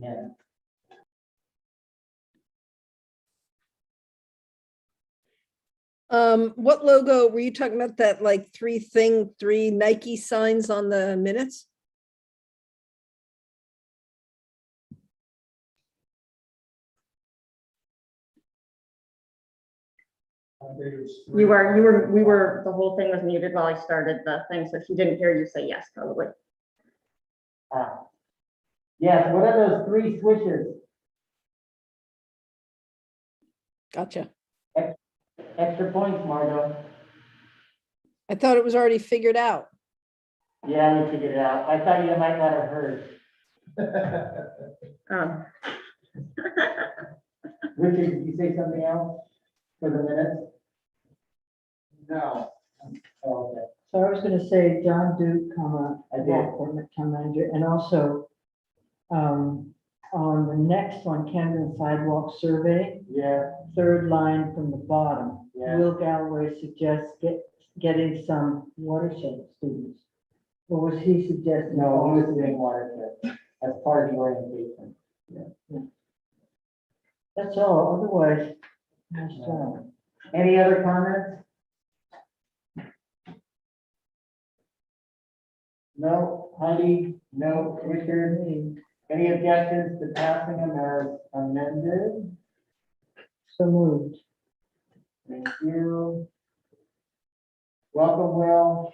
10. What logo were you talking about? That like three Nike signs on the minutes? We were, the whole thing was muted while I started the thing, so if you didn't hear you say yes, probably. Yes, what are those 3 swishes? Gotcha. Extra points, Margot. I thought it was already figured out. Yeah, we figured it out. I thought you might not have heard. Richard, did you say something else for the minutes? No. Oh, okay. So I was gonna say John Duke, I did. town manager, and also on the next one, Camden Sidewalk Survey, Yeah, 3rd line from the bottom. Yeah. Will Galloway suggests getting some watershed students. What was he suggesting? no, he was doing watershed as part of the orientation. That's all, otherwise, nice job. Any other comments? No, Heidi, no, Richard, any objections to passing them as amended? So moved. Thank you. Welcome, Will.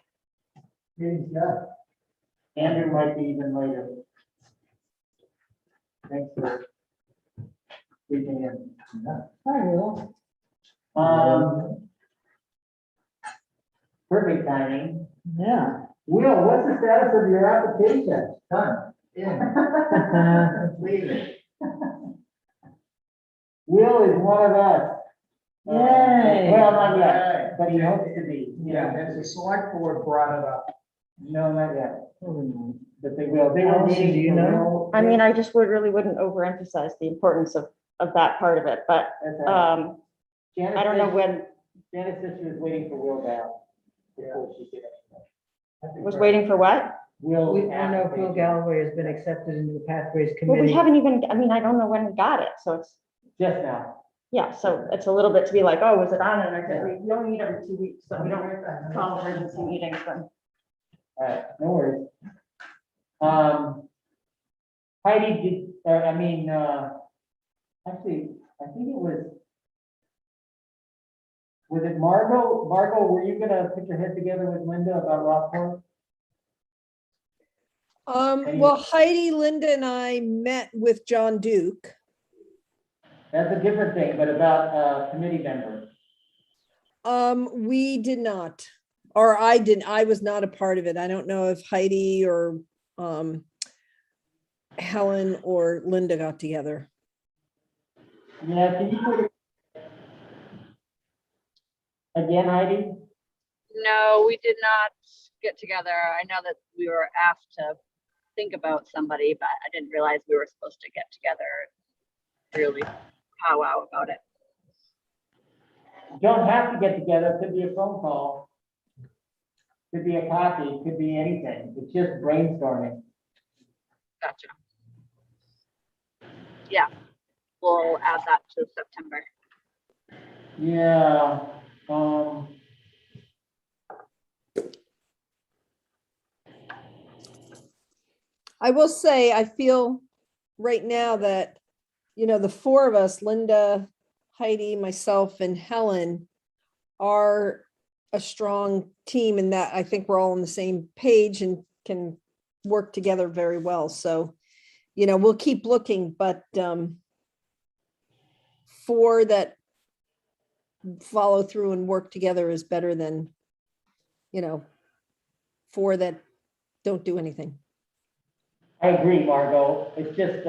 Yeah. Andrew might be even later. Thanks for speaking in. Hi, Will. Perfect timing. Yeah. Will, what's the status of your application? Done. Completed. Will is one of us. Yay. Well, not yet, but he hopes to be. Yeah, as the select board brought it up. No, not yet, Oh, but they will. They were Allison, meeting. do you know? I mean, I just wouldn't overemphasize the importance of that part of it, but, That's right. Janice I don't know said- when, Janice said she was waiting for Will back before she did anything. was waiting for what? Will. I know Phil Galloway has been accepted into the Pathways Well, Committee. we haven't even, I mean, I don't know when we got it, so it's, Just now. yeah, so it's a little bit to be like, oh, was it on? And I said, we only meet every 2 weeks, so we don't call emergency meetings, but. All right, no worries. Heidi did, actually, I think it was it Margot? Margot, were you gonna put your head together with Linda about Rockport? Well, Heidi, Linda and I met with John Duke. That's a different thing, but about committee members. We did not, or I didn't, I was not a part of it. I don't know if Heidi or Helen or Linda got together. Yeah, can you put it again, Heidi? No, we did not get together. I know that we were asked to think about somebody, but I didn't realize we were supposed to get together and really powwow about it. You don't have to get together, it could be a phone call. Could be a coffee, could be anything, it's just brainstorming. Gotcha. Yeah, we'll add that to September. Yeah, I will say, I feel right now that, the 4 of us, Linda, Heidi, myself, and Helen, are a strong team in that I think we're all on the same page and can work together very well. So, we'll keep looking, but 4 that follow through and work together is better than, 4 that don't do anything. I agree, Margot, it's just,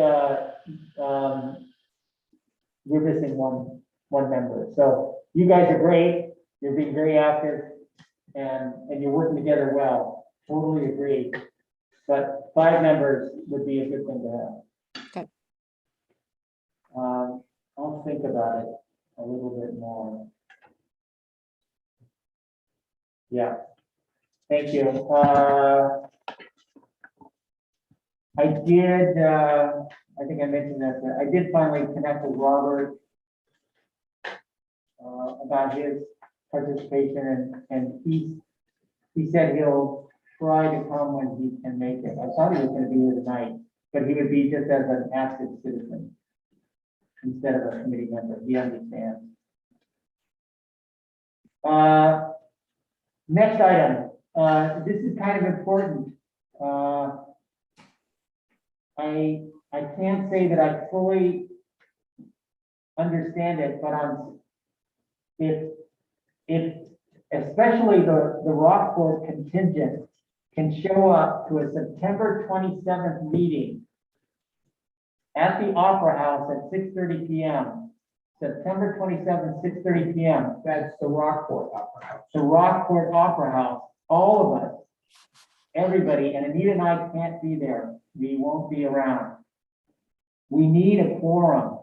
we're missing one member, so you guys are great, you're being very active, and you're working together well, totally agree. But 5 members would be a good thing to have. Okay. I'll think about it a little bit more. Yeah, thank you. I did, I think I mentioned that, but I did finally connect with Robert about his participation, and he said he'll try to come when he can make it. I thought he was gonna be here tonight, but he would be just as an active citizen instead of a committee member. He understands. Next item, this is kind of important. I can't say that I fully understand it, but if especially the Rockport contingent can show up to a September 27th meeting at the Opera House at 6:30 PM, September 27th, 6:30 PM, That's the Rockport Opera House. the Rockport Opera House, all of us, everybody, and Anita and I can't be there. We won't be around. We need a quorum.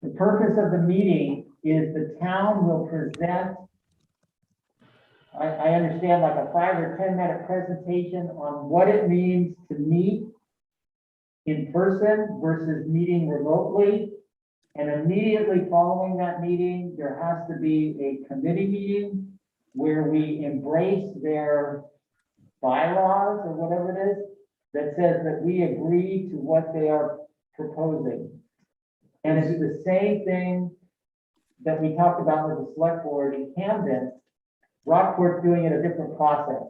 The purpose of the meeting is the town will present, I understand, like a 5 or 10 minute presentation on what it means to meet in person versus meeting remotely. And immediately following that meeting, there has to be a committee meeting where we embrace their bylaws or whatever it is that says that we agree to what they are proposing. And it's the same thing that we talked about with the select board in Camden. Rockport's doing it a different process.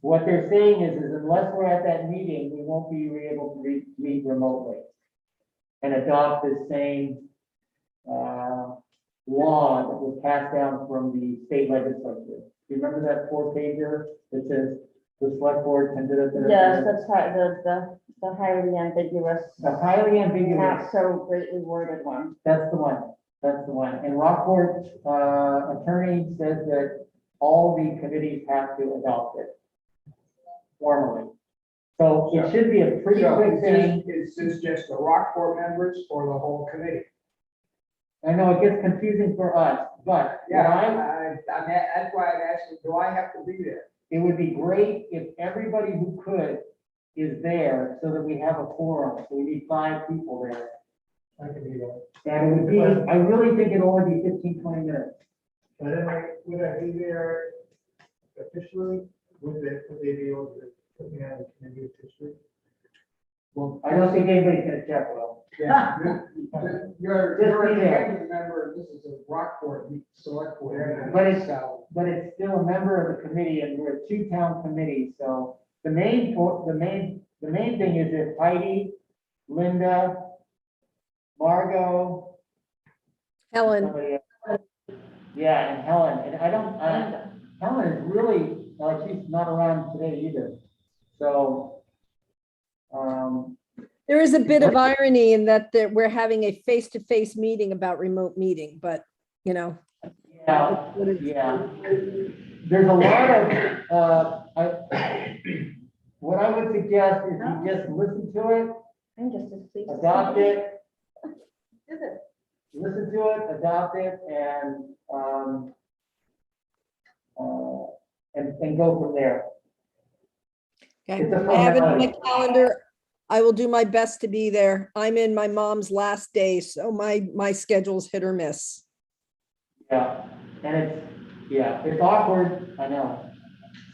What they're saying is unless we're at that meeting, we won't be able to meet remotely and adopt the same law that was passed down from the state legislature. Do you remember that 4-pager that says the select board can do it? Yes, that's the highly ambiguous, The highly ambiguous, not so greatly worded one. that's the one, that's the one. And Rockport attorney says that all the committees have to adopt it formally. So it should be a pretty So quick thing. is this just the Rockport members or the whole committee? I know it gets confusing for us, but Yeah, I that's why I'm asking, do I have to be there? it would be great if everybody who could is there so that we have a quorum. So we need 5 people there. I can be there. And it would be, I really think it'd only be 15-20 minutes. But then would I be there officially? Would they be able to put me on the committee officially? Well, I don't think anybody's gonna check, well. Yeah. You're Just a be there. committee member, this is a Rockport select board. But it's- So, But it's still a member of the committee, and we're a 2-town committee, so the main thing is if Heidi, Linda, Margot, Helen, somebody else. Yeah, and Helen, and Helen is really, she's not around today either, so. there is a bit of irony in that we're having a face-to-face meeting about remote meeting, but, you know. Yeah, what it- yeah. There's a lot of, what I would suggest is you just listen to it, I'm just as pleased. to adopt see it, Is it? listen to it, adopt it, and go from there. Okay, It's a I have it on my formality. calendar. I will do my best to be there. I'm in my mom's last day, so my schedule's hit or miss. Yeah, and it's awkward, I know.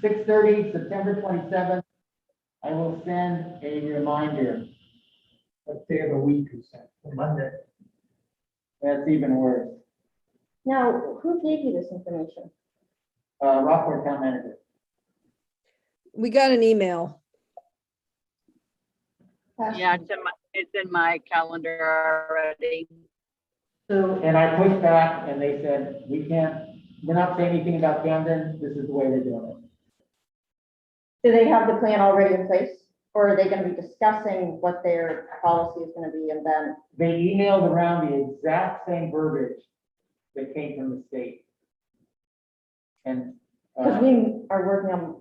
6:30, September 27th. I will send a reminder. what day of the week is that? Monday. That's even worse. Now, who gave you this information? Rockport Town Manager. We got an email. Yeah, it's in my calendar already. So, And I pushed back and they said, we're not saying anything about Camden. This is the way we're doing it. Do they have the plan already in place? Or are they gonna be discussing what their policy is gonna be and then? They emailed around the exact same verbiage that came from the state. And, Because we are working on,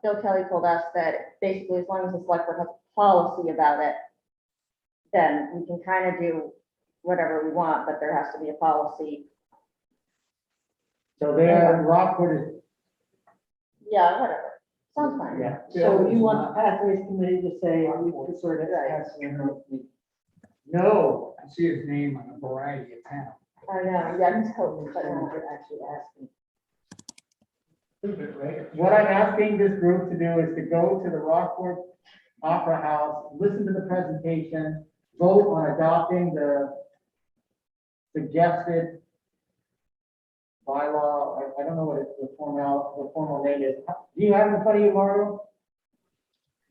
Bill Kelly told us that basically as long as the select board has a policy about it, then we can kind of do whatever we want, but there has to be a policy. so there, Rockport is, Yeah, whatever. Sounds fine. Yeah. So you want the Pathways Committee to say, we prefer to have some remote meeting. No, I see his name on a variety of towns. I know, yeah, he's hoping, but But no. we're actually asking. right? What I'm asking this group to do is to go to the Rockport Opera House, listen to the presentation, vote on adopting the suggested bylaw. I don't know what the formal name is. Do you have it in front of you, Mario?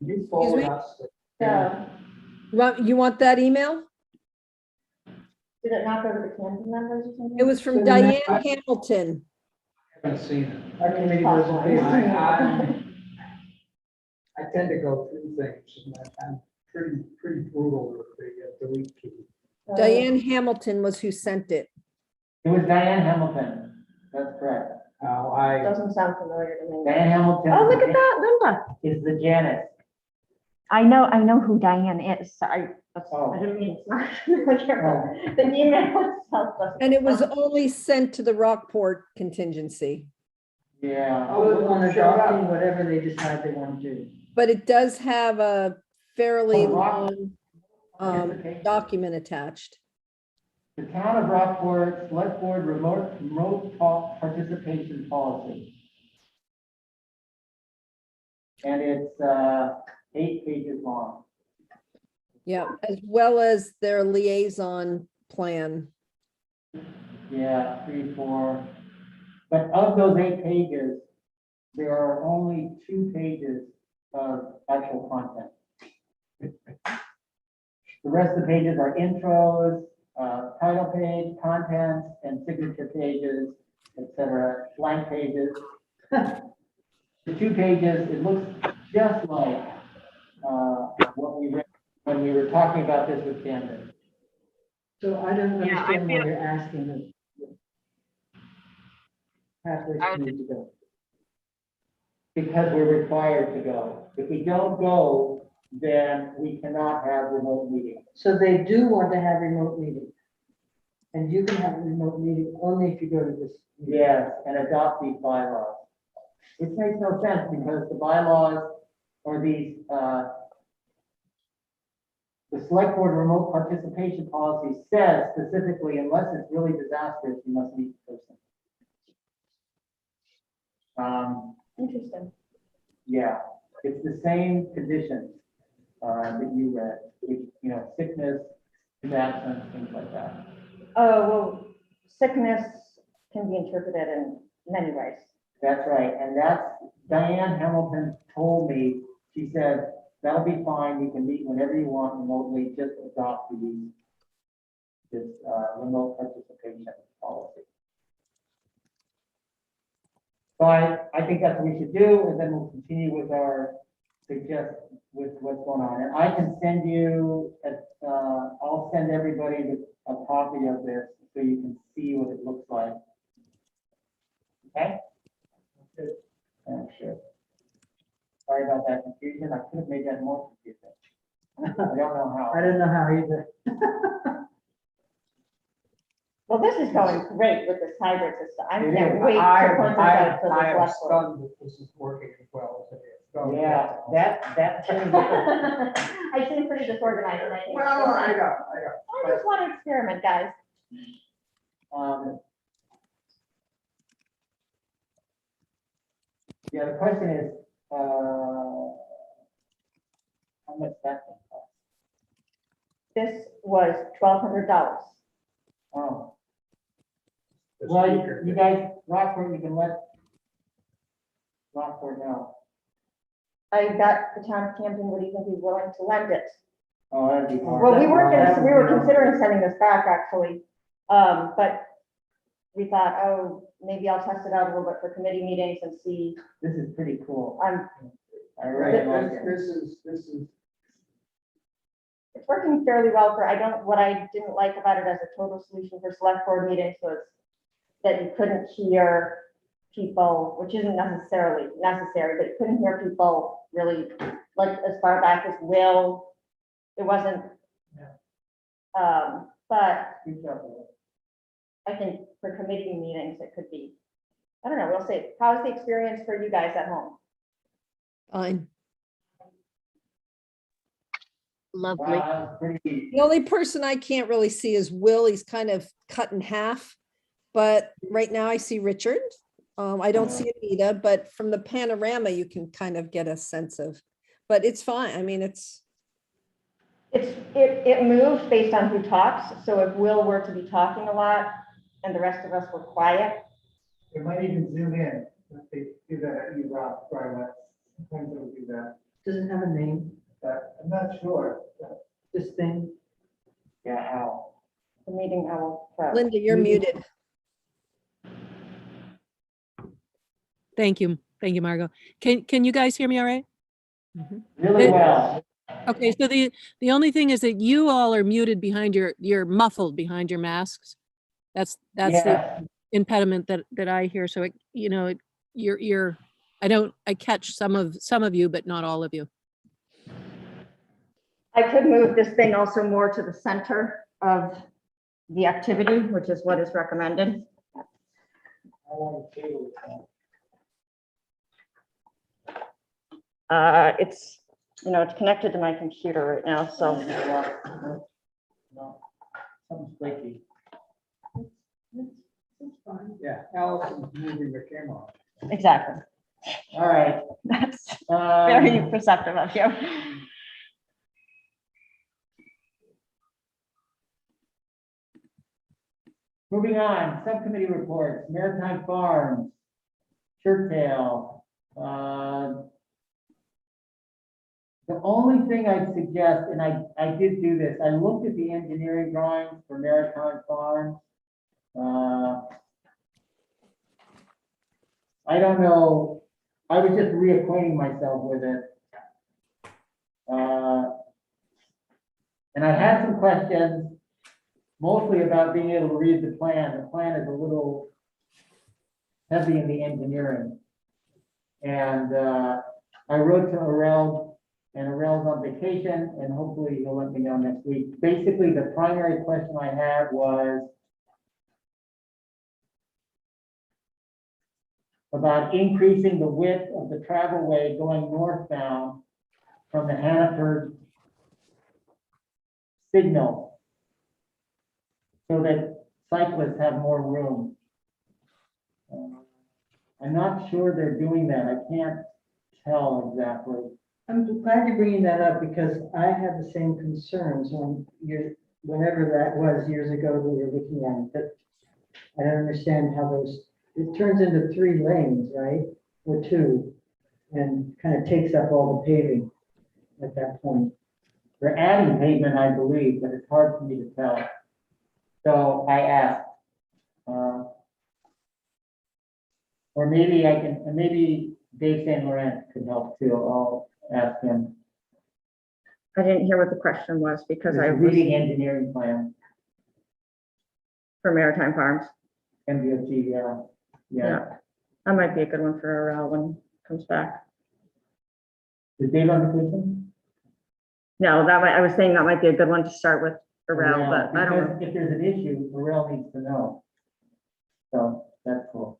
You forward me? us. So, You want that email? did it not go to the Camden members or something? It was from So the Diane next- Hamilton. Haven't seen it. Our committee wasn't Possibly. there. I tend to go through things and I'm pretty brutal with the delete key. Diane Hamilton was who sent it. It was Diane Hamilton. That's correct. Now, I, Doesn't sound familiar to me. Diane Hamilton. Oh, look at that, Linda. Is the Janice. I know who Diane is. I Oh. didn't mean it's not familiar. The email itself doesn't. And it was only sent to the Rockport contingency, Yeah. Vote on Shut up. adopting whatever they decide they want to do. but it does have a fairly Oh, Rock- long document attached. The town of Rockport Select Board remote participation policy. And it's 8 pages long. Yeah, as well as their liaison plan. Yeah, 3, 4. But of those 8 pages, there are only 2 pages of actual content. The rest of the pages are intros, title page, contents, and signature pages, etc., blank pages. The 2 pages, it looks just like what we read when we were talking about this with Camden. So I don't Yeah, I understand why feel- you're asking the Pathways I was Committee to go. Because we're required to go. If we don't go, then we cannot have remote meetings. So they do want to have remote meetings. And you can have a remote meeting only if you go to this. meeting. Yes, and adopt these bylaws. Which makes no sense because the bylaws or these, the select board remote participation policy says specifically, unless it's really disastrous, you must meet in person. Interesting. Yeah, it's the same conditions, that you read, which, sickness, absence, things like that. Oh, well, sickness can be interpreted in many ways. That's right, and that's, Diane Hamilton told me, she said, that'll be fine, you can meet whenever you want remotely, just adopt this remote participation policy. So I think that's what we should do, and then we'll continue with with what's going on. And I can send you, I'll send everybody a copy of this, so you can see what it looks like. Okay? Sure. Sorry about that confusion. I could have made that more confusing. I don't know how. I don't know how either. Well, this is going great with this hybrid system. I It can't is. wait to point this I out to the am select board. stunned that this is working as well as it is. So, Yeah, that thing. I seem pretty disorganized and I think. Well, I know. I just want to experiment, guys. Yeah, the question is, how much that thing cost? This was $1,200. Oh, The well, speaker. you guys, Rockport, you can let Rockport know. I got the town of Camden would even be willing to lend it. Oh, that'd be hard. Well, we were considering sending this back actually, but we thought, oh, maybe I'll test it out a little bit for committee meetings and see. This is pretty cool. Um, I really like it. This is, it's working fairly well for, what I didn't like about it as a total solution for select board meetings was that you couldn't hear people, which isn't necessarily necessary, but you couldn't hear people really, like, as far back as Will. It wasn't. But Good job, Will. I think for committee meetings, it could be, I don't know, we'll see. How's the experience for you guys at home? Fine. Lovely. Wow, pretty, The only person I can't really see is Will. He's kind of cut in half. But right now I see Richard. I don't see Anita, but from the panorama, you can kind of get a sense of, but it's fine. I mean, It moves based on who talks, so if Will were to be talking a lot and the rest of us were quiet, It might even zoom in, if they do that at E-Rock, sometimes they'll do that, Does it have a name, but I'm not sure. this thing? yeah, Al. the meeting owl. Pro. Linda, you're muted. Thank you. Thank you, Margot. Can you guys hear me all right? Really It- well. Okay, so the only thing is that you all are muted behind you're muffled behind your masks. That's the Yeah, impediment that I hear. So you're I catch some of you, but not all of you. I could move this thing also more to the center of the activity, which is what is recommended. how long the table is that? It's, it's connected to my computer right now, so. No, something's flaky. It's fine. Yeah, Allison's moving the camera. Exactly. All right. That's very perceptive of you. Moving on, subcommittee reports, Maritime Farms, Churchill. The only thing I'd suggest, and I did do this, I looked at the engineering drawings for Maritime Farms. I don't know, I was just reacquainting myself with it. And I had some questions, mostly about being able to read the plan. The plan is a little heavy in the engineering. And I wrote to Arel, and Arel's on vacation, and hopefully he'll let me know next week. Basically, the primary question I had was about increasing the width of the travelway going northbound from the Hannaford signal so that cyclists have more room. I'm not sure they're doing that. I can't tell exactly. I'm glad you're bringing that up because I had the same concerns whenever that was years ago that we were looking at it. But I don't understand how it turns into 3 lanes, right? Or 2, and kind of takes up all the paving at that point. They're adding pavement, I believe, but it's hard for me to tell. So I asked. Or maybe maybe Dave San Laurent could help too. I'll ask him. I didn't hear what the question was because There's I a was reading engineering plan, for Maritime Farms. MDOT, yeah. Yeah. That might be a good one for when it comes back. Is Dave on vacation? No, I was saying that might be a good one to start with Arel, but I don't know. Because if there's an issue, Arel needs to know. So that's cool.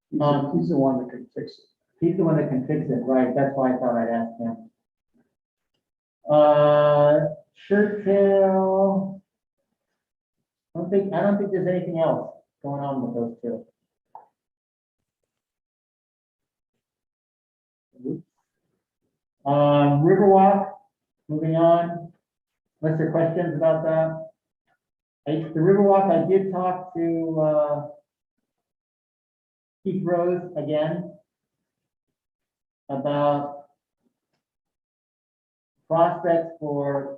He's the one that can fix it. He's the one that can fix it, right? That's why I thought I'd ask him. Churchill. I don't think there's anything else going on with those two. Riverwalk, moving on. Unless there are questions about that. The Riverwalk, I did talk to Keith Rose again about prospects for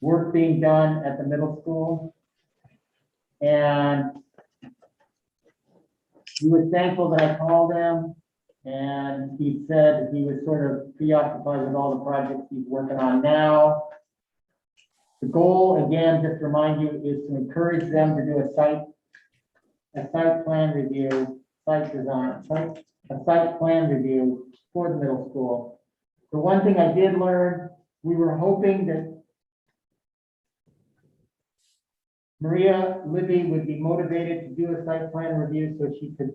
work being done at the middle school. And he was thankful that I called him, and he said he was sort of preoccupied with all the projects he's working on now. The goal, again, just to remind you, is to encourage them to do a site plan review, a site plan review for the middle school. The one thing I did learn, we were hoping that Maria Libby would be motivated to do a site plan review so she could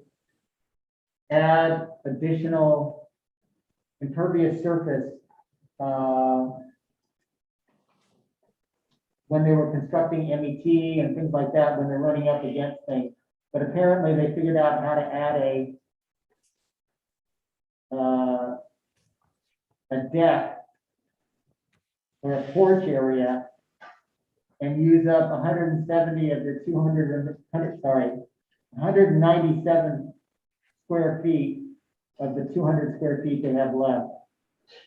add additional impervious surface, when they were constructing MET and things like that, when they're running up against things. But apparently they figured out how to add a deck or a porch area and use up 170 of their 197 square feet of the 200 square feet they have left.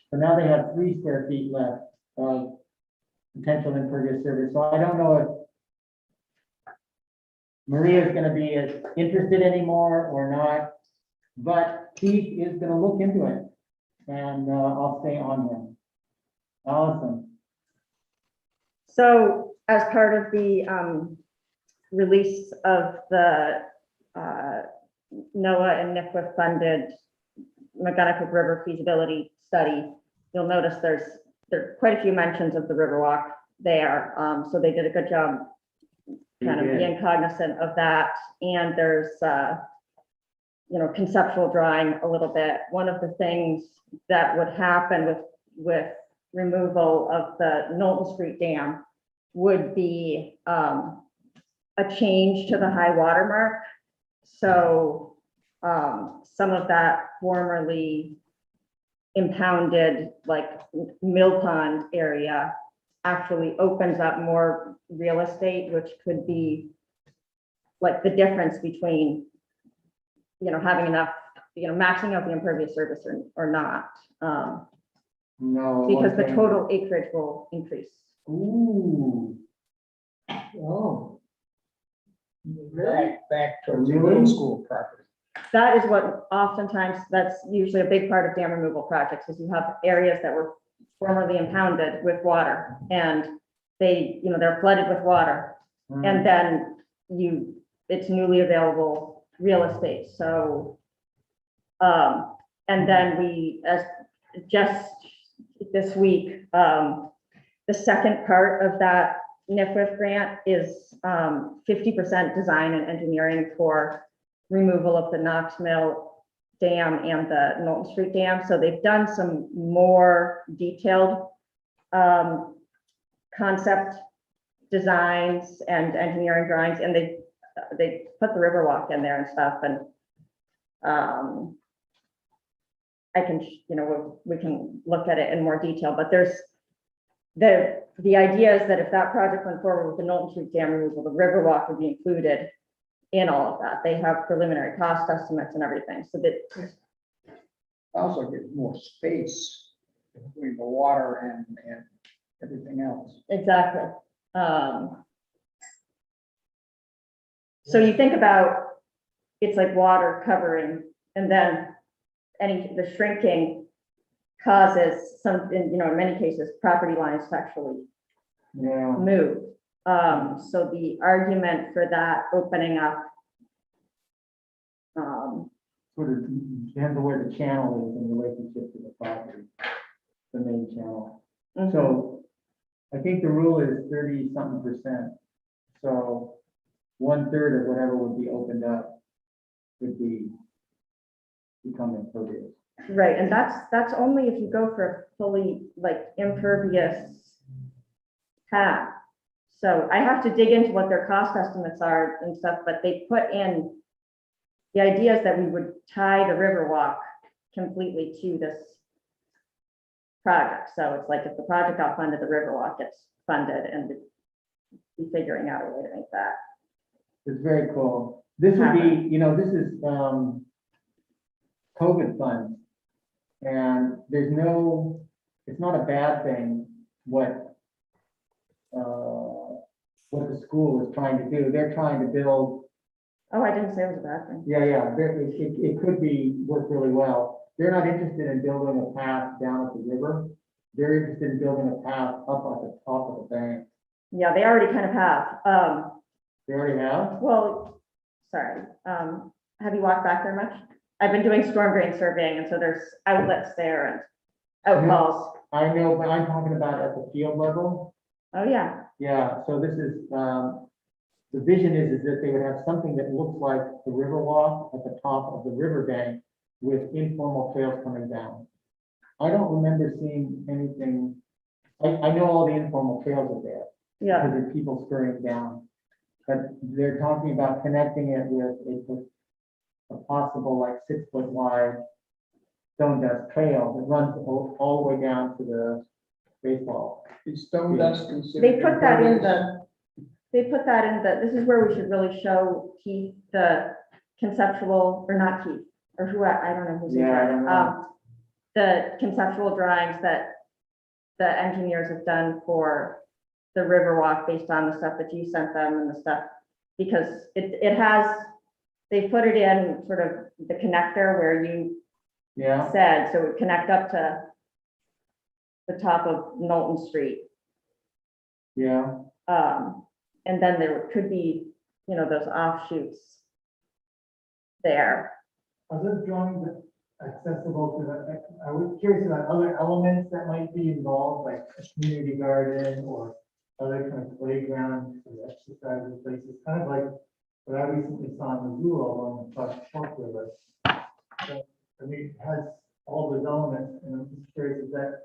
So now they have 3 square feet left of potential impervious surface. So I don't know if Maria's gonna be as interested anymore or not, but Keith is gonna look into it, and I'll stay on him. Allison, So as part of the release of the NOAA and NIFWA funded McGonagall River feasibility study, you'll notice there are quite a few mentions of the Riverwalk there. So they did a good job kind of You did. being cognizant of that. And there's, conceptual drawing a little bit. One of the things that would happen with removal of the Knowlton Street Dam would be a change to the high water mark. So some of that formerly impounded, like Mill Pond area, actually opens up more real estate, which could be like the difference between, having enough, maxing out the impervious surface or not. no. Because the okay. total acreage will increase. Ooh, Oh. Back towards the Really? middle school property. That is what oftentimes, that's usually a big part of dam removal projects, is you have areas that were formerly impounded with water, and they're flooded with water, and then it's newly available real estate, so, and then as just this week, the second part of that NIFWF grant is 50% design and engineering for removal of the Knox Mill Dam and the Knowlton Street Dam. So they've done some more detailed concept designs and engineering drawings, and they put the Riverwalk in there and stuff. And I can, we can look at it in more detail, but there's the idea is that if that project went forward with the Knowlton Street Dam removal, the Riverwalk would be included in all of that. They have preliminary cost estimates and everything, so that, Also get more space between the water and everything else. exactly. So you think about, it's like water covering, and then the shrinking causes some, in many cases, property lines to actually yeah, move. So the argument for that opening up, sort of depends on where the channel is in relationship to the property, the main channel. mhm. So I think the rule is 30-something%. So 1/3 of whatever would be opened up would become impervious. Right, and that's only if you go for a fully like impervious path. So I have to dig into what their cost estimates are and stuff, but they put in the idea is that we would tie the Riverwalk completely to this project. So it's like if the project got funded, the Riverwalk gets funded, and be figuring out a way to make that. It's very cool. This would be, this is COVID funds. And it's not a bad thing what the school is trying to do. They're trying to build, Oh, I didn't say it was a bad thing. it could work really well. They're not interested in building a path down at the river. They're interested in building a path up at the top of the bank. Yeah, they already kind of have. They already have? Well, sorry, have you walked back there much? I've been doing storm drain surveying, and so there's outlets there and outfalls. I know, but I'm talking about at the field level. Oh, yeah, Yeah, so this is, the vision is that they would have something that looks like the Riverwalk at the top of the riverbank with informal trails coming down. I don't remember seeing anything. I know all the informal trails are there. Yeah, Because of people scurrying down. But they're talking about connecting it with a possible like 6-foot wide stone dust trail that runs all the way down to the baseball. Is stone dust considered? they put that in impervious? this is where we should really show Keith the conceptual, or not Keith, or who, I don't know who's in Yeah, I charge. don't know. The conceptual drawings that the engineers have done for the Riverwalk based on the stuff that you sent them and the stuff, because it has, they put it in sort of the connector where you Yeah, said, so it would connect up to the top of Knowlton Street. yeah. And then there could be, those offshoots there. Are those drawings accessible to the, I was curious about other elements that might be involved, like a community garden or other kind of playground for exercise places, kind of like what I recently saw in Missoula along the Fork River. So, I mean, it has all those elements, and I'm just curious, is that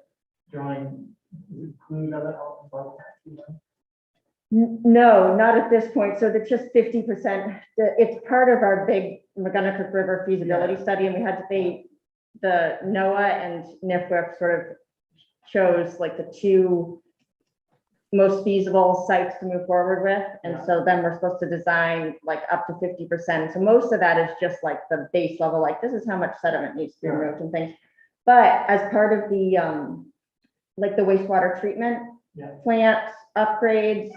drawing include other elements like that? You know? No, not at this point. So that's just 50%. It's part of our big McGonagall River feasibility study, and we had to the NOAA and NIFWIP sort of chose like the two most feasible sites to move forward with. And so then we're supposed to design like up to 50%. So most of that is just like the base level, like this is how much sediment needs to be removed and things. But as part of the, like the wastewater treatment plant upgrades,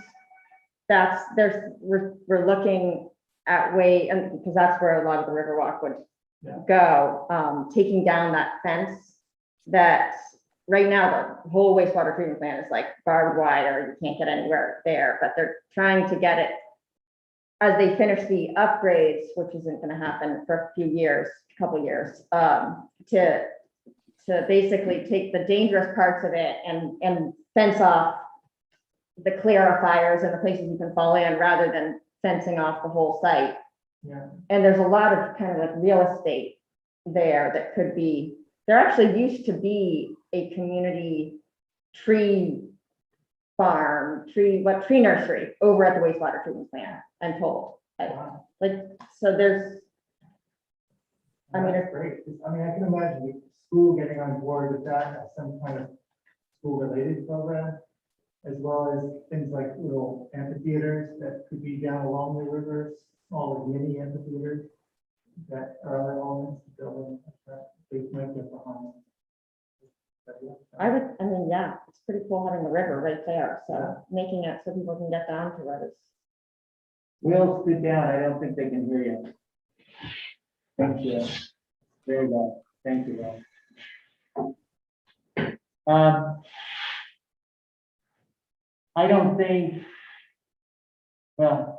we're looking at and because that's where a lot of the Riverwalk would go, taking down that fence that right now the whole wastewater treatment plant is like barbed wire, you can't get anywhere there, but they're trying to get it as they finish the upgrades, which isn't gonna happen for a couple years, to basically take the dangerous parts of it and fence off the clarifiers and the places you can fall in rather than fencing off the whole site. Yeah. And there's a lot of kind of like real estate there that could be, there actually used to be a community tree farm, tree nursery over at the wastewater treatment plant, I'm told. Like, so there's, I mean, That's great. I mean, I can imagine the school getting on board with that as some kind of school-related program, as well as things like little amphitheaters that could be down along the rivers, all the mini amphitheaters that are other elements of building that they might get behind. I mean, yeah, it's pretty cool having the river right there, so making it so people can get down to it is. Will, sit down. I don't think they can hear you. Thank you. Very well. Thank you, Will. I don't think, well,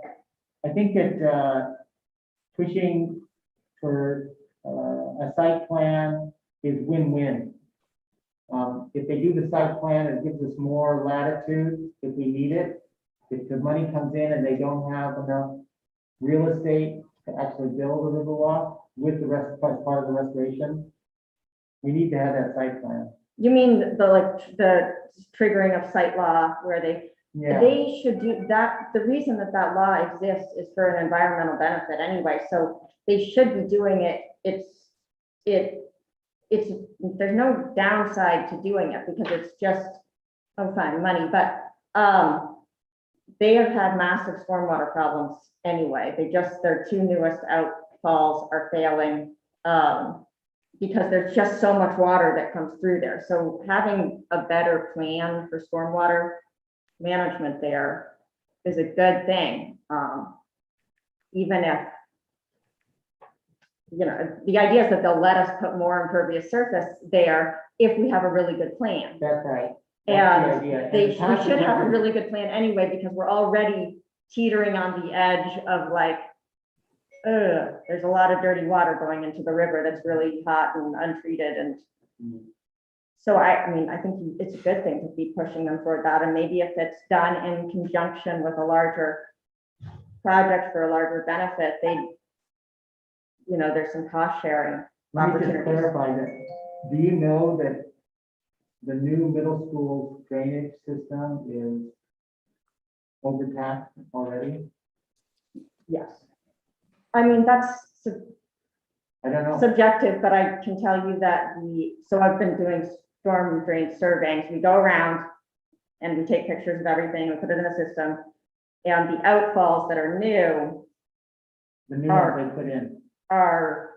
I think that pushing for a site plan is win-win. If they do the site plan, it gives us more latitude if we need it. If the money comes in and they don't have enough real estate to actually build a Riverwalk with the rest, as part of the restoration, we need to have that site plan. You mean the triggering of site law where they should do that. The reason that law exists is for an environmental benefit anyway, so they should be doing it. There's no downside to doing it because it's just, fine, money, but, they have had massive stormwater problems anyway. Their two newest outfalls are failing, because there's just so much water that comes through there. So having a better plan for stormwater management there is a good thing. Even if, the idea is that they'll let us put more impervious surface there if we have a really good plan. That's right. That's the idea. We should have a really good plan anyway, because we're already teetering on the edge of like, there's a lot of dirty water going into the river that's really hot and untreated. And so I mean, I think it's a good thing to be pushing them toward that. And maybe if it's done in conjunction with a larger project for a larger benefit, there's some cost sharing Let me just opportunities. clarify that. Do you know that the new middle school drainage system is overtaxed already? Yes. I mean, that's I don't know. subjective, but I can tell you that so I've been doing storm drain surveys. We go around and we take pictures of everything and put it in the system. And the outfalls that are new The new ones they put in. are,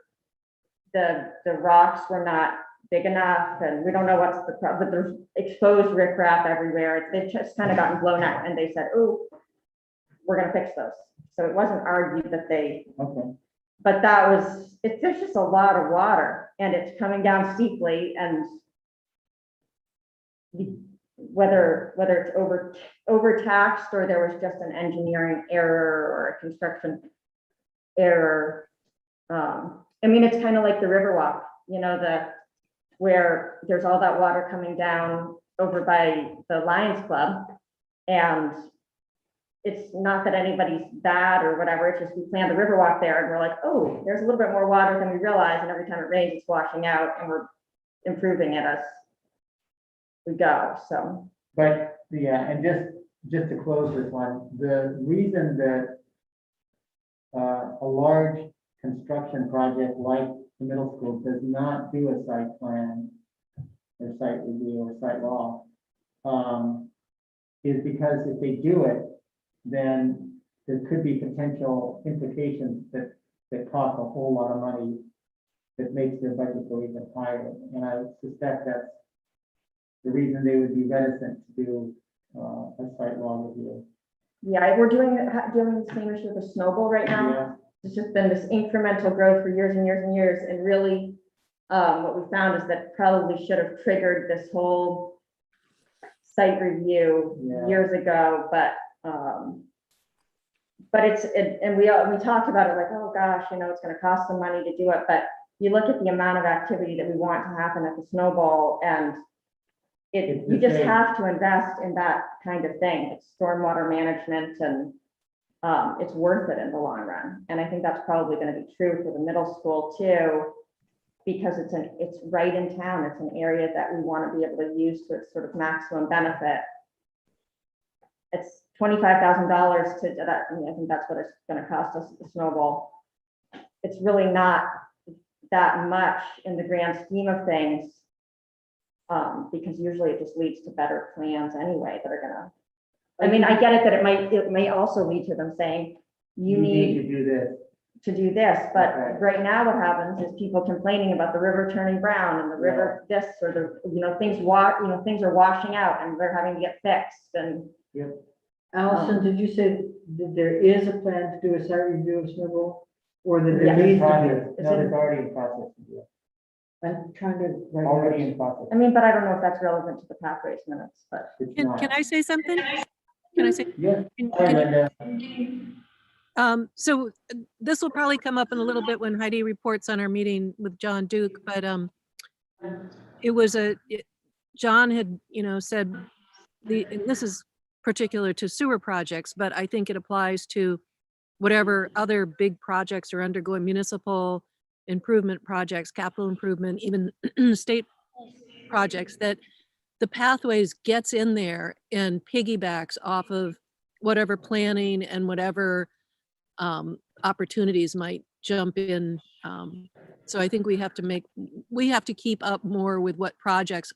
the rocks were not big enough, and we don't know what's the problem, but there's exposed riprap everywhere. They've just kind of gotten blown out, and they said, oh, we're gonna fix those. So it wasn't argued that they, Okay. but there's just a lot of water, and it's coming down steeply, and whether it's overtaxed or there was just an engineering error or a construction error. I mean, it's kind of like the Riverwalk, where there's all that water coming down over by the Lions Club. And it's not that anybody's bad or whatever, it's just we planned the Riverwalk there and we're like, oh, there's a little bit more water than we realized. And every time it rains, it's washing out, and we're improving it as we go, so. But, yeah, and just to close this one, the reason that a large construction project like the middle school does not do a site plan or site review or site law, is because if they do it, then there could be potential implications that cost a whole lot of money that makes their budget go even higher. And I suspect that's the reason they would be reticent to do a site law review. Yeah, we're doing the same issue with the snowball right now. Yeah. It's just been this incremental growth for years and years and years, and really, what we found is that probably should have triggered this whole site review Yeah. years ago, but and we talked about it like, oh gosh, it's gonna cost some money to do it, but you look at the amount of activity that we want to happen at the snowball, and It's you the just same. have to invest in that kind of thing. It's stormwater management, and it's worth it in the long run. And I think that's probably going to be true for the middle school too, because it's right in town. It's an area that we want to be able to use to its sort of maximum benefit. It's $25,000 to that. I think that's what it's going to cost us at the snowball. It's really not that much in the grand scheme of things. Because usually it just leads to better plans anyway that are gonna, I mean, I get it that it may also lead to them saying, you need to do this. to do this, but Okay. right now what happens is people complaining about the river turning brown and the river this, or things are washing out and they're having to get fixed, and Allison, did you say that there is a plan to do a site review of Snowball? Or that Yeah. there needs to Project, It's no, in- it's already in process to do it. be? I'm trying to. write Already down- in process. I mean, but I don't know if that's relevant to the pathways minutes, but It's Can not. I say something? Can I say? Yes. can- Hi, can- Linda. So this will probably come up in a little bit when Heidi reports on our meeting with John Duke, but John had, said and this is particular to sewer projects, but I think it applies to whatever other big projects are undergoing, municipal improvement projects, capital improvement, even state projects, that the pathways gets in there and piggybacks off of whatever planning and whatever opportunities might jump in. So I think we have to keep up more with what projects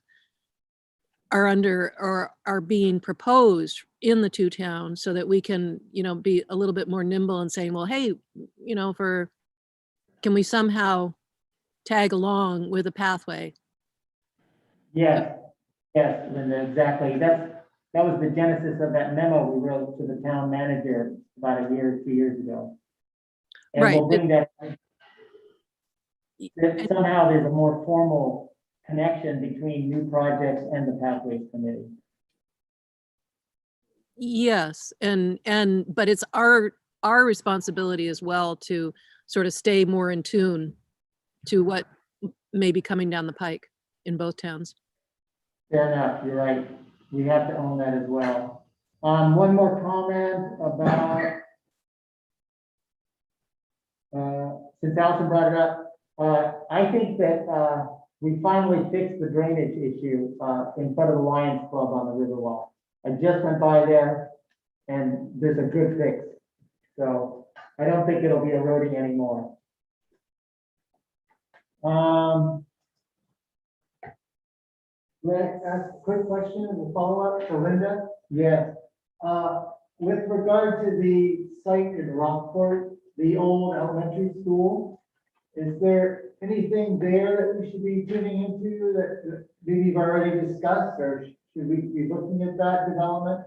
are under or are being proposed in the two towns, so that we can, be a little bit more nimble and saying, well, hey, can we somehow tag along with a pathway? Yes, Linda, exactly. That was the genesis of that memo we wrote to the town manager about 2 years ago. And Right, we'll bring that somehow there's a more formal connection between new projects and the Pathways Committee. Yes, but it's our responsibility as well to sort of stay more in tune to what may be coming down the pike in both towns. Fair enough, you're right. We have to own that as well. One more comment about, since Allison brought it up, I think that we finally fixed the drainage issue, in front of the Lions Club on the Riverwalk. I just went by there and there's a good fix. So I don't think it'll be eroding anymore. Let's ask a quick question and a follow-up for Linda. Yes, With regard to the site in Rockport, the old elementary school, is there anything there that we should be tuning into that maybe you've already discussed, or should we be looking at that development?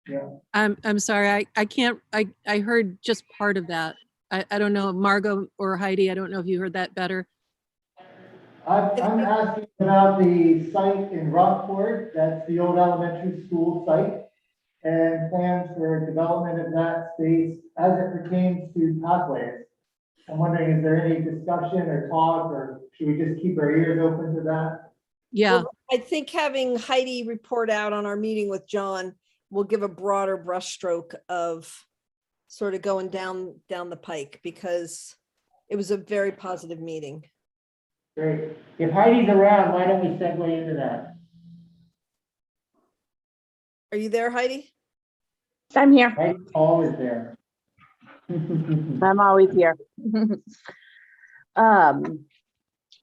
Yeah, I'm sorry, I can't, I heard just part of that. I don't know, Margot or Heidi, I don't know if you heard that better. I'm asking about the site in Rockport, that's the old elementary school site, and plans for development of that space as it pertains to pathways. I'm wondering, is there any discussion or talk, or should we just keep our ears open to that? Yeah, Well, I think having Heidi report out on our meeting with John will give a broader brushstroke of sort of going down the pike, because it was a very positive meeting. great. If Heidi's around, why don't we segue into that? Are you there, Heidi? I'm here. Heidi's always there. I'm always here.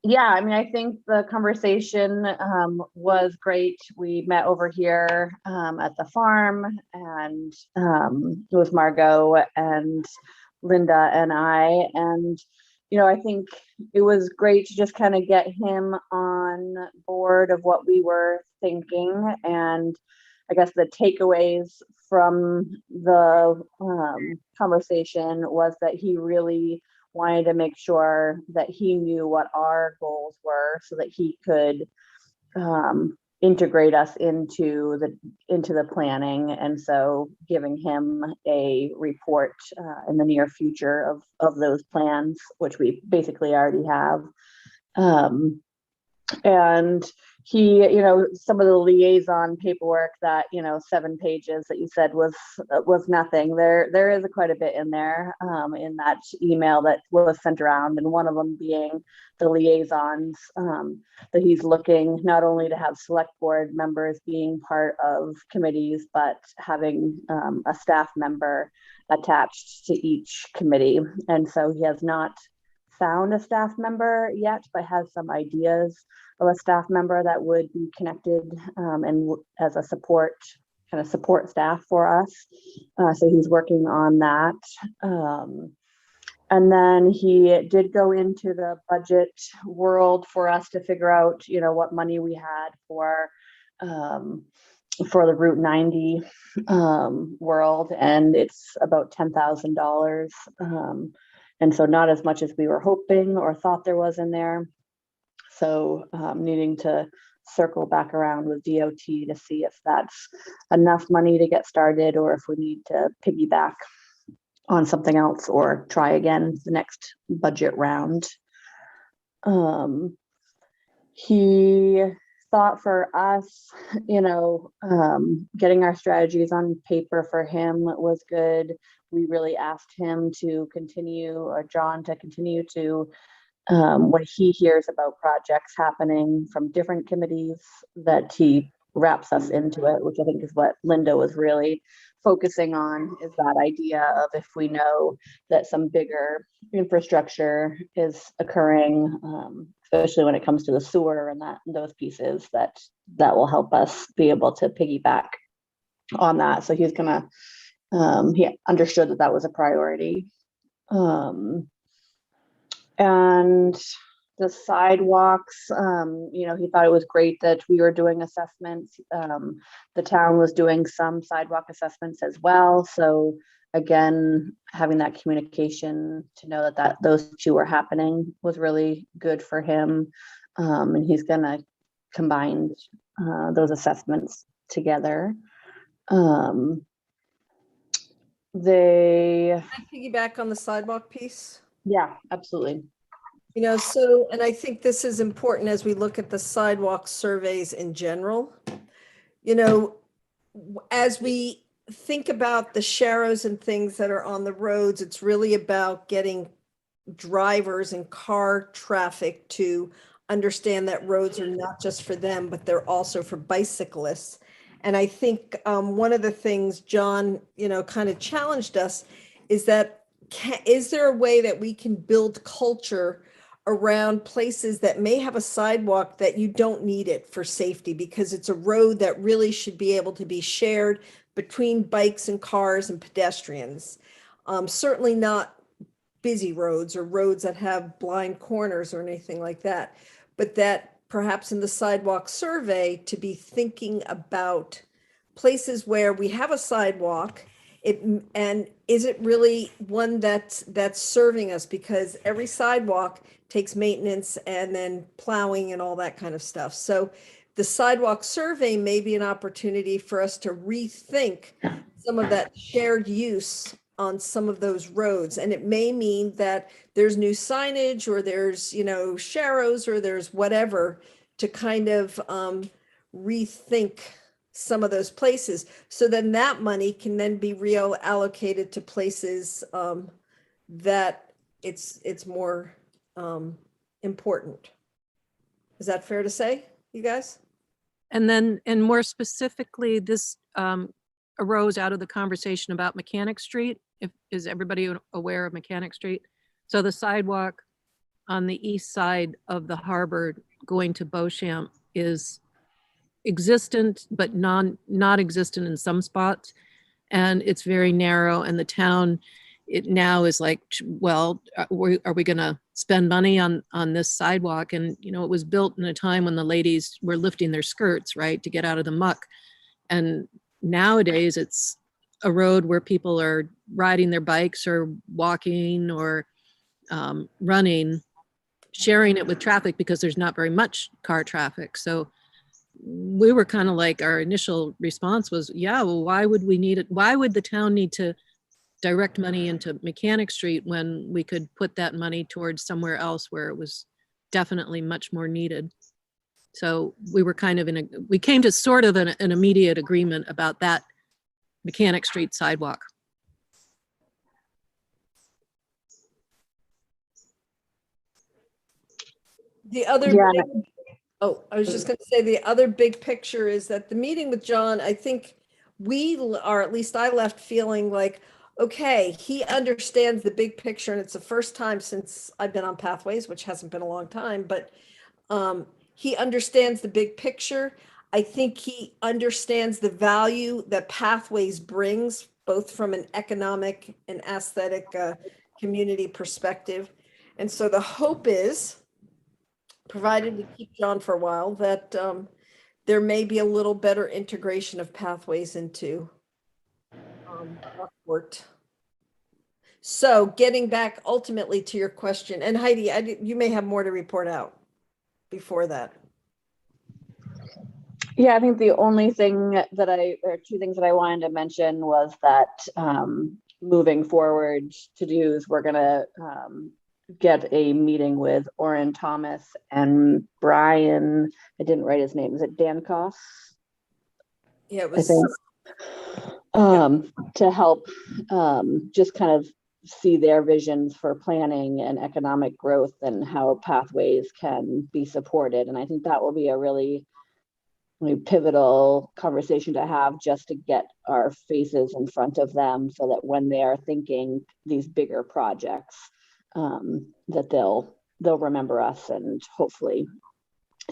Yeah, I mean, I think the conversation was great. We met over here at the farm, and it was Margot and Linda and I, and I think it was great to just kind of get him on board of what we were thinking, and I guess the takeaways from the conversation was that he really wanted to make sure that he knew what our goals were so that he could integrate us into the planning. And so giving him a report in the near future of those plans, which we basically already have. And he, some of the liaison paperwork that, 7 pages that you said was nothing. There is quite a bit in there in that email that was sent around, and one of them being the liaisons that he's looking not only to have select board members being part of committees, but having a staff member attached to each committee. And so he has not found a staff member yet, but has some ideas of a staff member that would be connected and as a support staff for us. So he's working on that. And then he did go into the budget world for us to figure out, what money we had for the Route 90 world, and it's about $10,000. And so not as much as we were hoping or thought there was in there. So needing to circle back around with DOT to see if that's enough money to get started, or if we need to piggyback on something else or try again the next budget round. He thought for us, getting our strategies on paper for him was good. We really asked him to continue, or John to continue to, when he hears about projects happening from different committees, that he wraps us into it, which I think is what Linda was really focusing on, is that idea of if we know that some bigger infrastructure is occurring, especially when it comes to the sewer and those pieces, that will help us be able to piggyback on that. So he's gonna, he understood that was a priority. And the sidewalks, he thought it was great that we were doing assessments. The town was doing some sidewalk assessments as well. So again, having that communication to know that those two were happening was really good for him. And he's gonna combine those assessments together. Can I piggyback on the sidewalk piece? Yeah, absolutely. So, and I think this is important as we look at the sidewalk surveys in general. As we think about the sharrows and things that are on the roads, it's really about getting drivers and car traffic to understand that roads are not just for them, but they're also for bicyclists. And I think one of the things John, kind of challenged us is that is there a way that we can build culture around places that may have a sidewalk that you don't need it for safety because it's a road that really should be able to be shared between bikes and cars and pedestrians. Certainly not busy roads or roads that have blind corners or anything like that, but that perhaps in the sidewalk survey to be thinking about places where we have a sidewalk, and is it really one that's serving us? Because every sidewalk takes maintenance and then plowing and all that kind of stuff. So the sidewalk survey may be an opportunity for us to rethink some of that shared use on some of those roads. And it may mean that there's new signage or there's, sharrows or there's whatever to kind of rethink some of those places. So then that money can then be reallocated to places that it's more important. Is that fair to say, you guys? And more specifically, this arose out of the conversation about Mechanic Street. Is everybody aware of Mechanic Street? So the sidewalk on the east side of the harbor going to Beauchamp is existent, but not existent in some spots. And it's very narrow, and the town, it now is like, well, are we gonna spend money on this sidewalk? And, it was built in a time when the ladies were lifting their skirts, right, to get out of the muck. And nowadays it's a road where people are riding their bikes or walking or running, sharing it with traffic because there's not very much car traffic. So we were kind of like, our initial response was, yeah, well, why would we need it? Why would the town need to direct money into Mechanic Street when we could put that money towards somewhere else where it was definitely much more needed? So we were kind of we came to sort of an immediate agreement about that Mechanic Street sidewalk. The other Yeah. Oh, I was just going to say the other big picture is that the meeting with John, I think or at least I left feeling like, okay, he understands the big picture, and it's the first time since I've been on Pathways, which hasn't been a long time, but he understands the big picture. I think he understands the value that Pathways brings, both from an economic and aesthetic community perspective. And so the hope is, provided we keep John for a while, that there may be a little better integration of Pathways into Rockport. So getting back ultimately to your question, and Heidi, you may have more to report out before that. Yeah, I think the only thing or two things that I wanted to mention was that moving forward to-dos, we're gonna get a meeting with Oren Thomas and Brian, I didn't write his name, is it Dankoff? Yeah, it I was. think, to help just kind of see their visions for planning and economic growth and how Pathways can be supported. And I think that will be a really pivotal conversation to have, just to get our faces in front of them so that when they are thinking these bigger projects, that they'll remember us and hopefully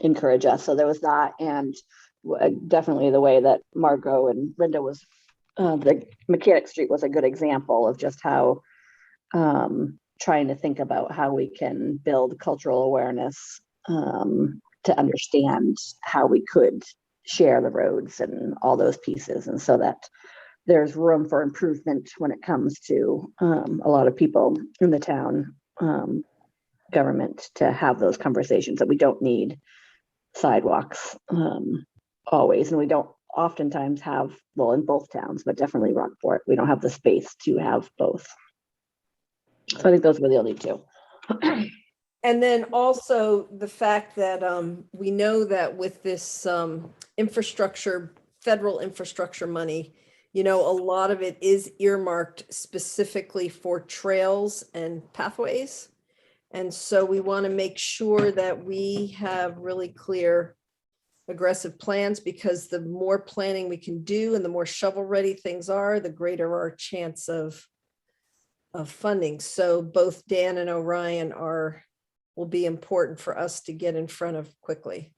encourage us. So there was that, and definitely the way that Margot and Linda was, the Mechanic Street was a good example of just how trying to think about how we can build cultural awareness to understand how we could share the roads and all those pieces, and so that there's room for improvement when it comes to a lot of people in the town government to have those conversations, that we don't need sidewalks always, and we don't oftentimes have, well, in both towns, but definitely Rockport, we don't have the space to have both. So I think those were the only two. And then also the fact that we know that with this infrastructure, federal infrastructure money, a lot of it is earmarked specifically for trails and pathways. And so we want to make sure that we have really clear, aggressive plans, because the more planning we can do and the more shovel-ready things are, the greater our chance of funding. So both Dan and Orion will be important for us to get in front of quickly.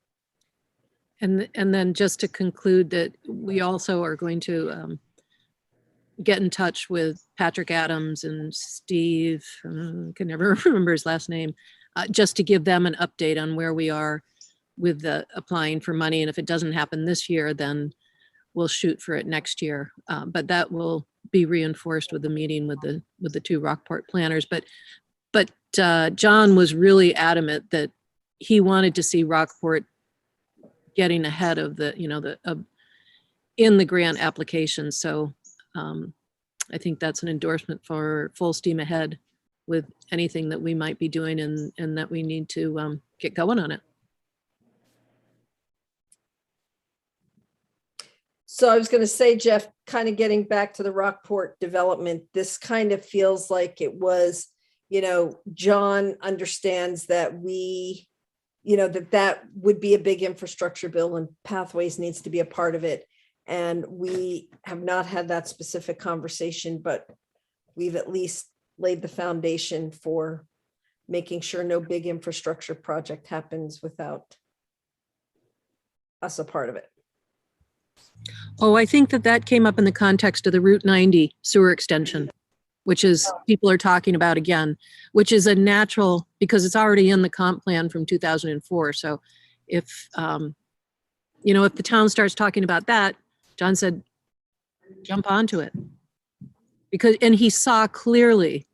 And then just to conclude that we also are going to get in touch with Patrick Adams and Steve, can never remember his last name, just to give them an update on where we are with the applying for money. And if it doesn't happen this year, then we'll shoot for it next year. But that will be reinforced with the meeting with the two Rockport planners. But John was really adamant that he wanted to see Rockport getting ahead of in the grant application. So I think that's an endorsement for full steam ahead with anything that we might be doing, and that we need to get going on it. So I was going to say, Jeff, kind of getting back to the Rockport development, this kind of feels like it was, John understands that that would be a big infrastructure bill and pathways needs to be a part of it. And we have not had that specific conversation, but we've at least laid the foundation for making sure no big infrastructure project happens without us a part of it. Oh, I think that came up in the context of the Route 90 sewer extension, which is, people are talking about again, which is a natural, because it's already in the comp plan from 2004. So if the town starts talking about that, John said, jump onto it. And he saw clearly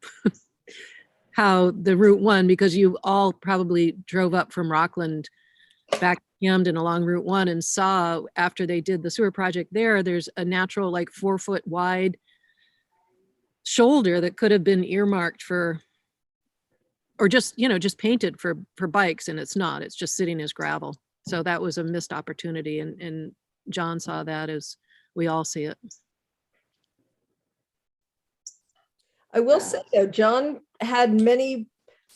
how the Route 1, because you all probably drove up from Rockland back to Camden along Route 1 and saw, after they did the sewer project there's a natural, like 4-foot wide shoulder that could have been earmarked for, or just painted for bikes, and it's not, it's just sitting as gravel. So that was a missed opportunity, and John saw that as we all see it. I will say though, John had many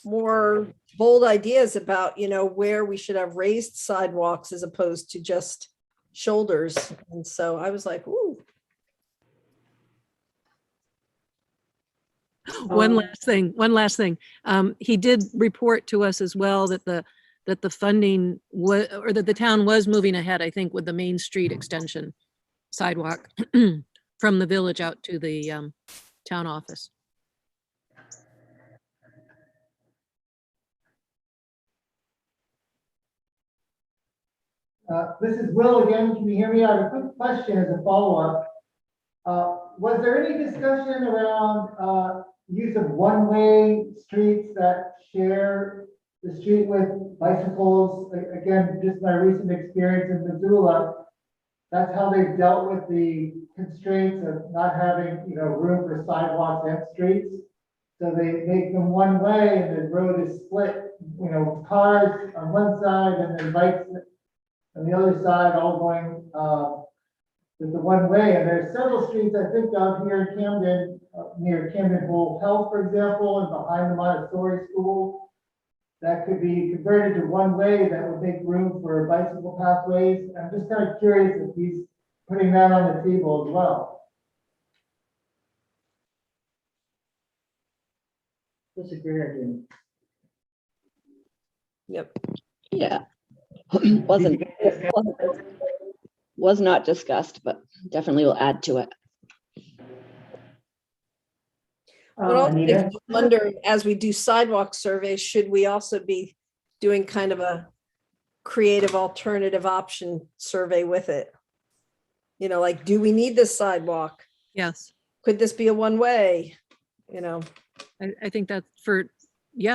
more bold ideas about, where we should have raised sidewalks as opposed to just shoulders. And so I was like, ooh. One last thing. He did report to us as well that the funding or that the town was moving ahead, I think, with the Main Street extension sidewalk from the village out to the town office. This is Will again. Can you hear me? I have a quick question as a follow-up. Was there any discussion around use of one-way streets that share the street with bicycles? Again, just my recent experience in Missoula, that's how they've dealt with the constraints of not having, room for sidewalks and streets. So they make them one way and the road is split, cars on one side and then bikes on the other side, all going with the one way. And there's several streets, I think, out here in Camden, near Camden Whole Health, for example, and behind the Montessori School, that could be converted to one way that would make room for bicycle pathways. I'm just kind of curious if he's putting that on the table as well. That's a great idea. Yep. Yeah. Was not discussed, but definitely will add to it. But also, Anita? I wonder, as we do sidewalk surveys, should we also be doing kind of a creative alternative option survey with it? Like, do we need this sidewalk? Yes, Could this be a one-way? I think that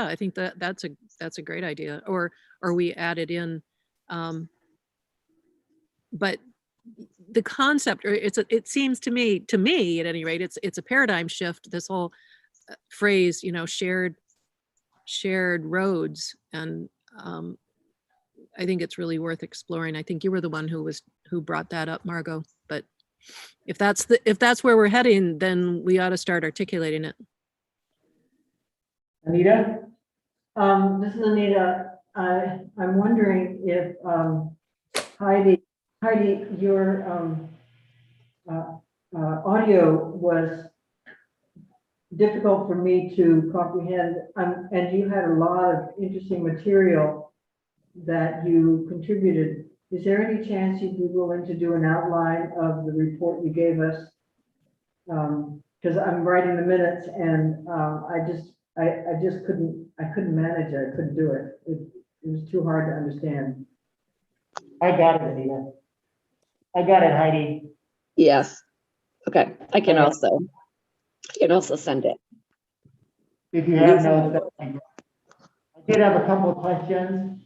I think that's a great idea. Or we add it in. But the concept, or it seems to me at any rate, it's a paradigm shift, this whole phrase, shared roads. And I think it's really worth exploring. I think you were the one who brought that up, Margot. But if that's where we're heading, then we ought to start articulating it. Anita? This is Anita. I'm wondering if, Heidi, your, audio was difficult for me to comprehend, and you had a lot of interesting material that you contributed. Is there any chance you'd be willing to do an outline of the report you gave us? Because I'm writing the minutes and I just couldn't manage it. I couldn't do it. It was too hard to understand. I got it, Anita. I got it, Heidi. Yes. Okay, I can All right. also send it. If you have notes, that'd be great. I did have a couple of questions.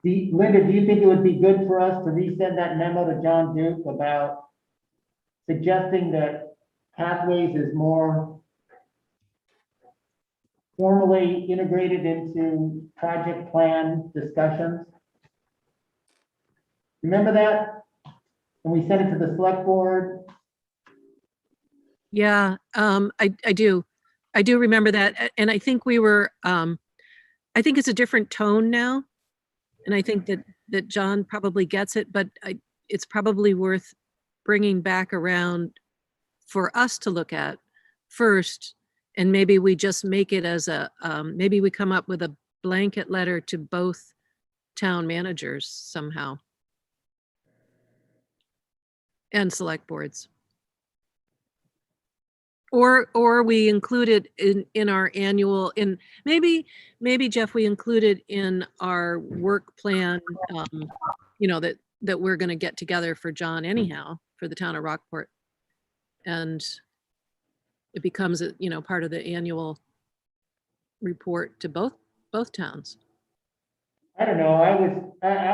Linda, do you think it would be good for us to resend that memo to John Duke about suggesting that Pathways is more formally integrated into project plan discussions? Remember that? When we sent it to the select board? Yeah, I do. I do remember that. And I think we were, I think it's a different tone now. And I think that John probably gets it, but it's probably worth bringing back around for us to look at first. And maybe we just make it as a, maybe we come up with a blanket letter to both town managers somehow. And select boards. Or we include it in our annual, maybe Jeff, we include it in our work plan, that we're gonna get together for John anyhow, for the town of Rockport. And it becomes part of the annual report to both towns. I don't know, I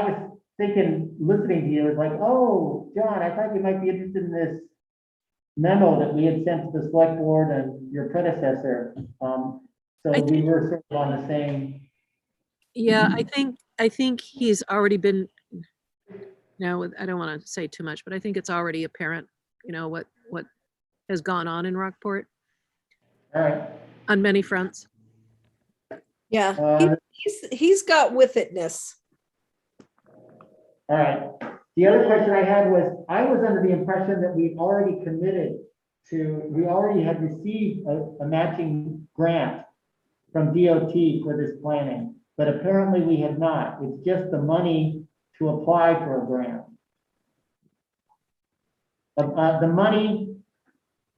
was thinking, listening to you, it's like, oh, John, I thought you might be interested in this memo that we had sent to the select board and your predecessor. So we were sort of on the same. Yeah, I think he's already been, no, I don't want to say too much, but I think it's already apparent, what has gone on in Rockport All right. on many fronts. Yeah, he's got with itness. All right. The other question I had was, I was under the impression that we already had received a matching grant from DOT for this planning, but apparently we had not. It's just the money to apply for a grant. The money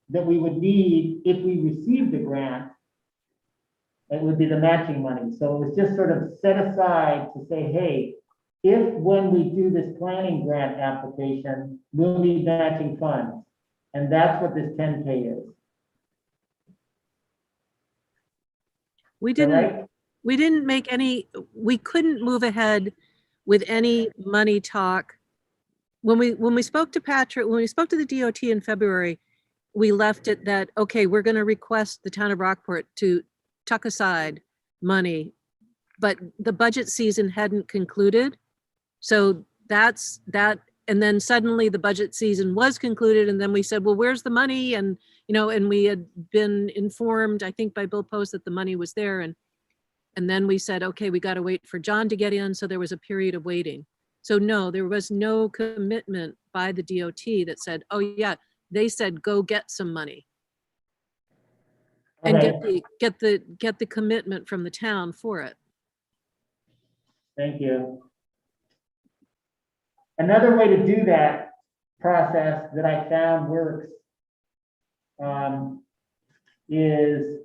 that we would need if we received the grant, it would be the matching money. So it was just sort of set aside to say, hey, if when we do this planning grant application, we'll need matching funds. And that's what this 10K is. We Is that didn't, right? we didn't make any, we couldn't move ahead with any money talk. When we spoke to Patrick, when we spoke to the DOT in February, we left it that, okay, we're going to request the town of Rockport to tuck aside money, but the budget season hadn't concluded. So that's that. And then suddenly the budget season was concluded. And then we said, well, where's the money? And, and we had been informed, I think by Bill Post, that the money was there. And then we said, okay, we got to wait for John to get in. So there was a period of waiting. So no, there was no commitment by the DOT that said, oh yeah, they said, go get some money. And Okay. get the commitment from the town for it. Thank you. Another way to do that process that I found works is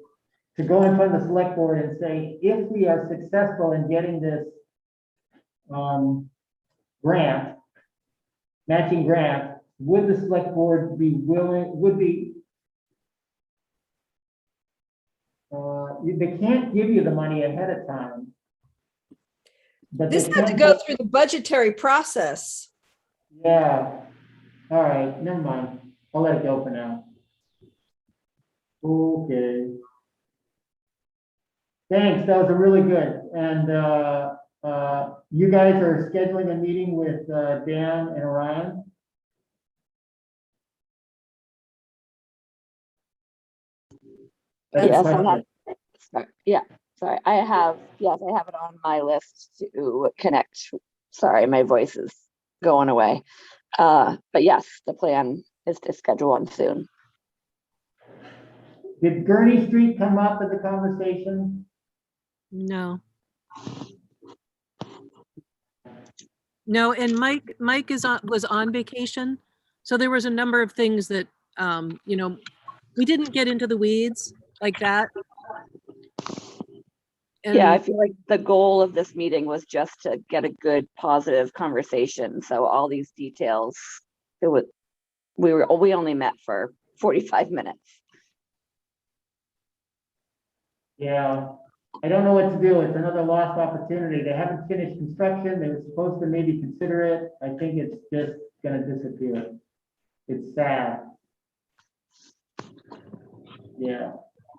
to go in front of the select board and say, if we are successful in getting this grant, matching grant, would the select board be willing, they can't give you the money ahead of time. But This they had to can- go through the budgetary process. Yeah, all right, never mind. I'll let it go for now. Okay. Thanks, that was really good. And you guys are scheduling a meeting with Dan and Orion? That's a Yes, I have, question. sorry, yeah, sorry, I have it on my list to connect. Sorry, my voice is going away. But yes, the plan is to schedule one soon. Did Gurney Street come up in the conversation? No. No, and Mike was on vacation. So there was a number of things that, we didn't get into the weeds like that. Yeah, I And feel like the goal of this meeting was just to get a good, positive conversation. So all these details, we only met for 45 minutes. Yeah, I don't know what to do. It's another lost opportunity. They haven't finished construction. They were supposed to maybe consider it. I think it's just gonna disappear. It's sad. Yeah,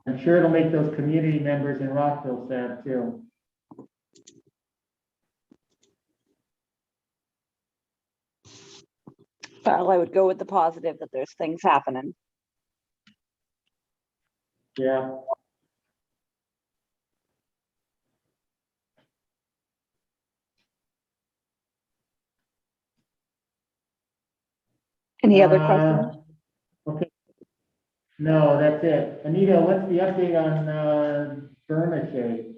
I'm sure it'll make those community members in Rockville sad too. Well, I would go with the positive that there's things happening. Yeah, Any other questions? Okay. No, that's it. Anita, what's the update on Burma Shade?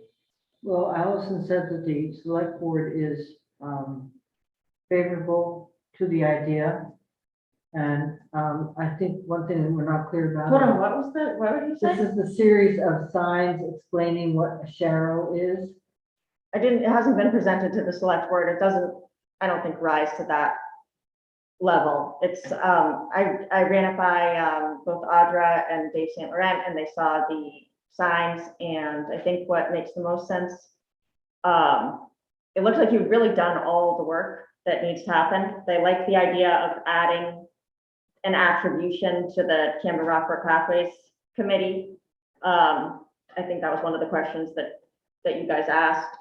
Well, Allison said that the select board is favorable to the idea. And I think one thing that we're not clear about. Hold on, what did you This say? is the series of signs explaining what a Sharrow is. It hasn't been presented to the select board. It doesn't, I don't think, rise to that level. It's, I ran it by, both Audra and Dave St. Laurent, and they saw the signs, and I think what makes the most sense, it looks like you've really done all the work that needs to happen. They like the idea of adding an attribution to the Camden Rockport Pathways Committee. I think that was one of the questions that you guys asked.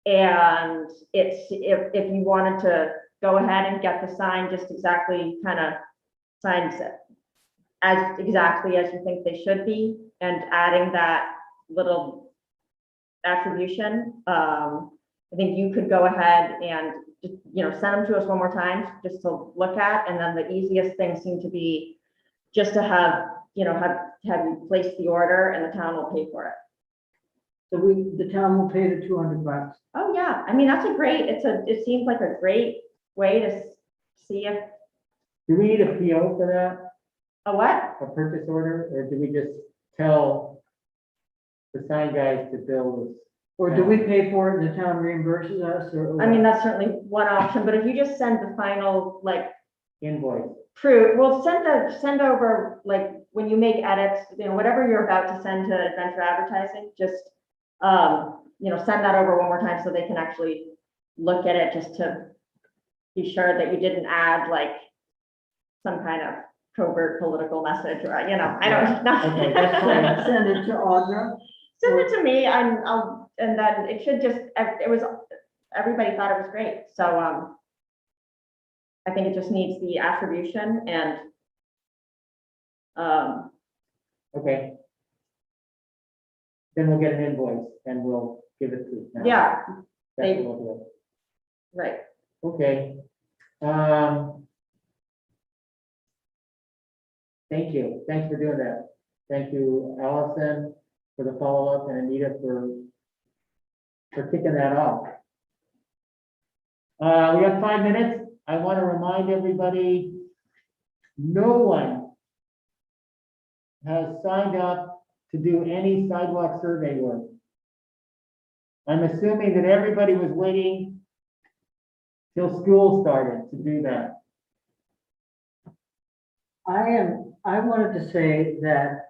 And it's, if you wanted to go ahead and get the sign just exactly kind of signs it as exactly as you think they should be, and adding that little attribution, I think you could go ahead and, send them to us one more time just to look at. And then the easiest thing seemed to be just to have you place the order and the town will pay for it. So the town will pay the $200. Oh, yeah. I mean, that's it seems like a great way to see if, Do we need a PO for that, a what? a purchase order, or do we just tell the sign guys to bill us? Or do we pay for it and the town reimburses us or? I mean, that's certainly one option, but if you just send the final, like, Invoice. proof, well, send over, like, when you make edits, whatever you're about to send to Adventure Advertising, just, send that over one more time so they can actually look at it, just to be sure that you didn't add, like, some kind of covert political message, or, I don't know. Okay, that's fine. Send it to Audra. Send it to me, and then it should just, everybody thought it was great, so, I think it just needs the attribution and, Okay. Then we'll get an invoice and we'll give it to them. yeah, That's what we'll right. do. Okay. Thank you. Thanks for doing that. Thank you, Allison, for the follow-up, and Anita for kicking that off. We have 5 minutes. I want to remind everybody, no one has signed up to do any sidewalk survey work. I'm assuming that everybody was waiting till school started to do that. I wanted to say that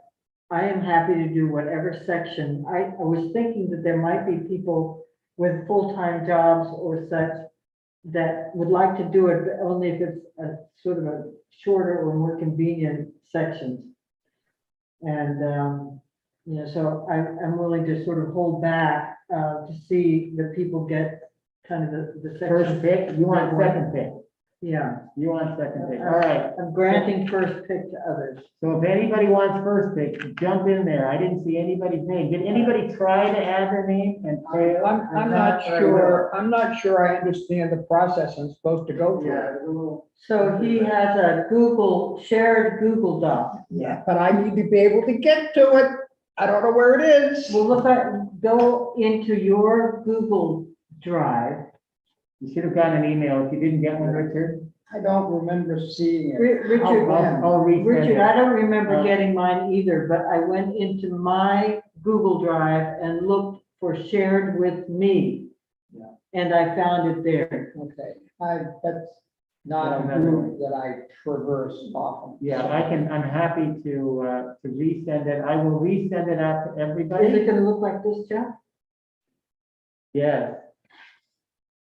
I am happy to do whatever section. I was thinking that there might be people with full-time jobs or such that would like to do it, but only if it's a sort of a shorter or more convenient sections. And, so I'm willing to sort of hold back to see that people get kind of the First section. pick, you want second pick? Yeah, You want second pick, all right. I'm granting first pick to others. So if anybody wants first pick, jump in there. I didn't see anybody's name. Did anybody try to add their name and fail? I'm not sure I understand the process I'm supposed to go through. Yeah, a little. So he has a shared Google Doc. Yeah, but I need to be able to get to it. I don't know where it is. Well, go into your Google Drive. You should have gotten an email. If you didn't get one, Richard, I don't remember seeing it. Richard, I'll resend Richard, it. I don't remember Uh, getting mine either, but I went into my Google Drive and looked for shared with me. Yeah. And I found it there. Okay, that's not a Another group that I traverse often. Yeah, I'm happy to resend it. I will resend it out to Is it everybody. gonna look like this, Jeff? Yes.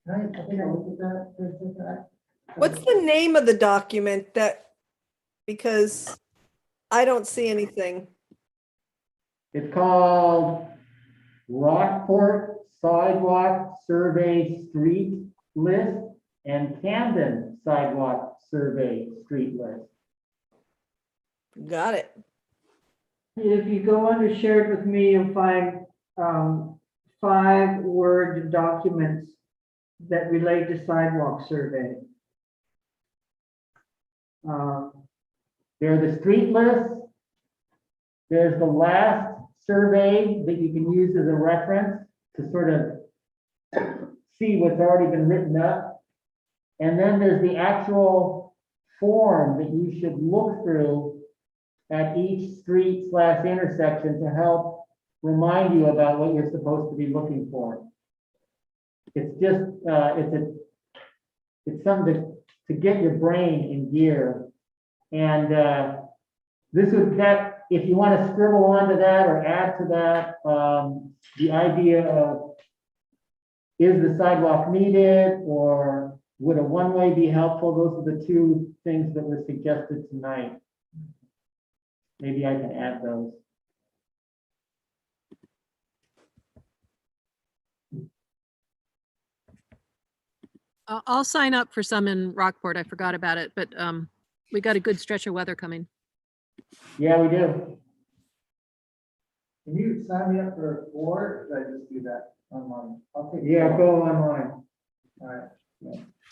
I think I looked at that, there's that. What's the name of the document because I don't see anything. It's called Rockport Sidewalk Survey Street List and Camden Sidewalk Survey Street List. Got it. If you go under shared with me, you'll find 5 Word documents that relate to sidewalk survey. There are the street lists. There's the last survey that you can use as a reference to sort of see what's already been written up. And then there's the actual form that you should look through at each street/intersection to help remind you about what you're supposed to be looking for. It's just, it's something to get your brain in gear. And if you want to scribble onto that or add to that, the idea of, is the sidewalk needed or would a one-way be helpful? Those are the 2 things that were suggested tonight. Maybe I can add those. I'll sign up for some in Rockport. I forgot about it, but we got a good stretch of weather coming. Yeah, we do. Can you sign me up for 4, or should I just do that online? I'll take. Yeah, go online. All right.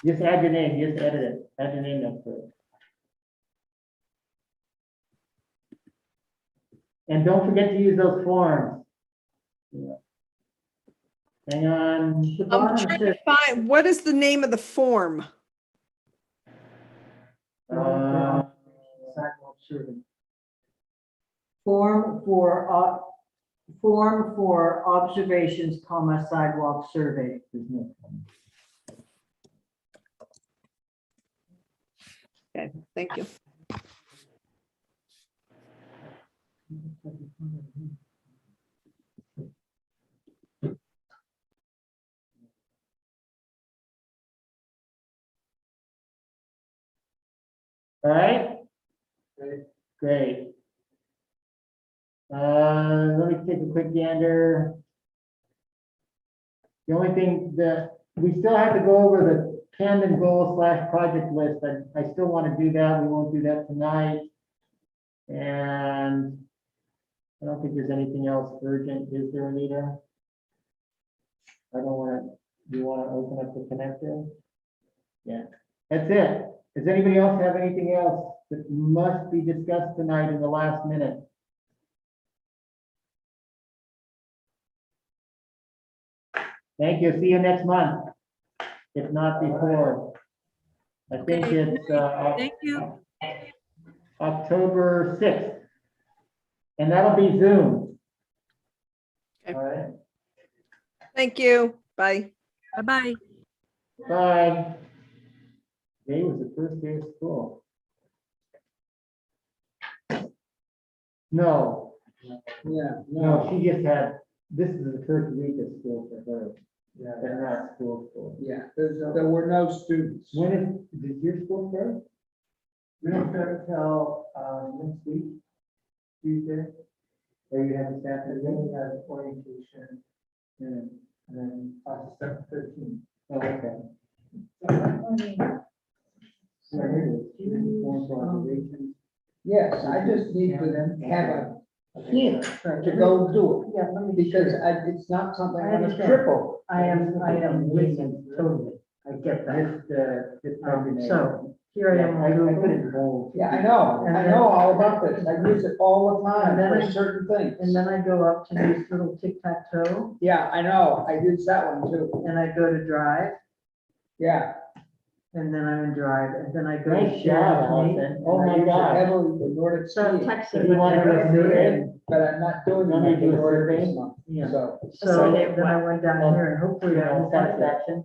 Just add your name, just edit it, add your name next to it. And don't forget to use those forms. Yeah. Hang on. The I'm bottom trying says to find, what is the name of the form? sidewalk survey. Form for observations, sidewalk survey. Okay, thank you. All right? Great. Let me take a quick gander. The only thing that, we still have to go over the Camden goal/project list. I still want to do that. We won't do that tonight. And I don't think there's anything else urgent, is there, Anita? I don't want to, you want to open up the connector? Yeah, that's it. Does anybody else have anything else that must be discussed tonight in the last minute? Thank you. See you next month, if not before. I think Okay. it's Thank you. October 6th. And that'll be Zoom. Okay. All right, Thank you. Bye. Bye-bye. bye. Today was the first day of school. No, Yeah, no, she just had, this is the first week of school for her. Yeah. They're not school. yeah, there were no students. When did your school start? We don't start until, next week, Tuesday, Or you have the staff and that then we have orientation, Yeah. and then classes start 13. Oh, okay. Yes, I just need to then have a hint to go do Yeah, let it, me. because it's not something I I'm gonna understand. triple. I am with you totally. I get that. So here I am on Google, Yeah, I know all about this, I use it all the time And then for I- certain things. and then I go up to this little tic-tac-toe, Yeah, I know, I use that one too, and I go to Drive, yeah. and then I'm in Drive, and then I go to Nice Share job, with Me. Allison. Oh And I my use it God. heavily for Nordic So skiing. text If me you want to do a whenever. survey, But I'm not doing Want me it to do a in order survey? this month, Yeah. so. So Survey then I went down here, and hopefully you that know, will find it. satisfaction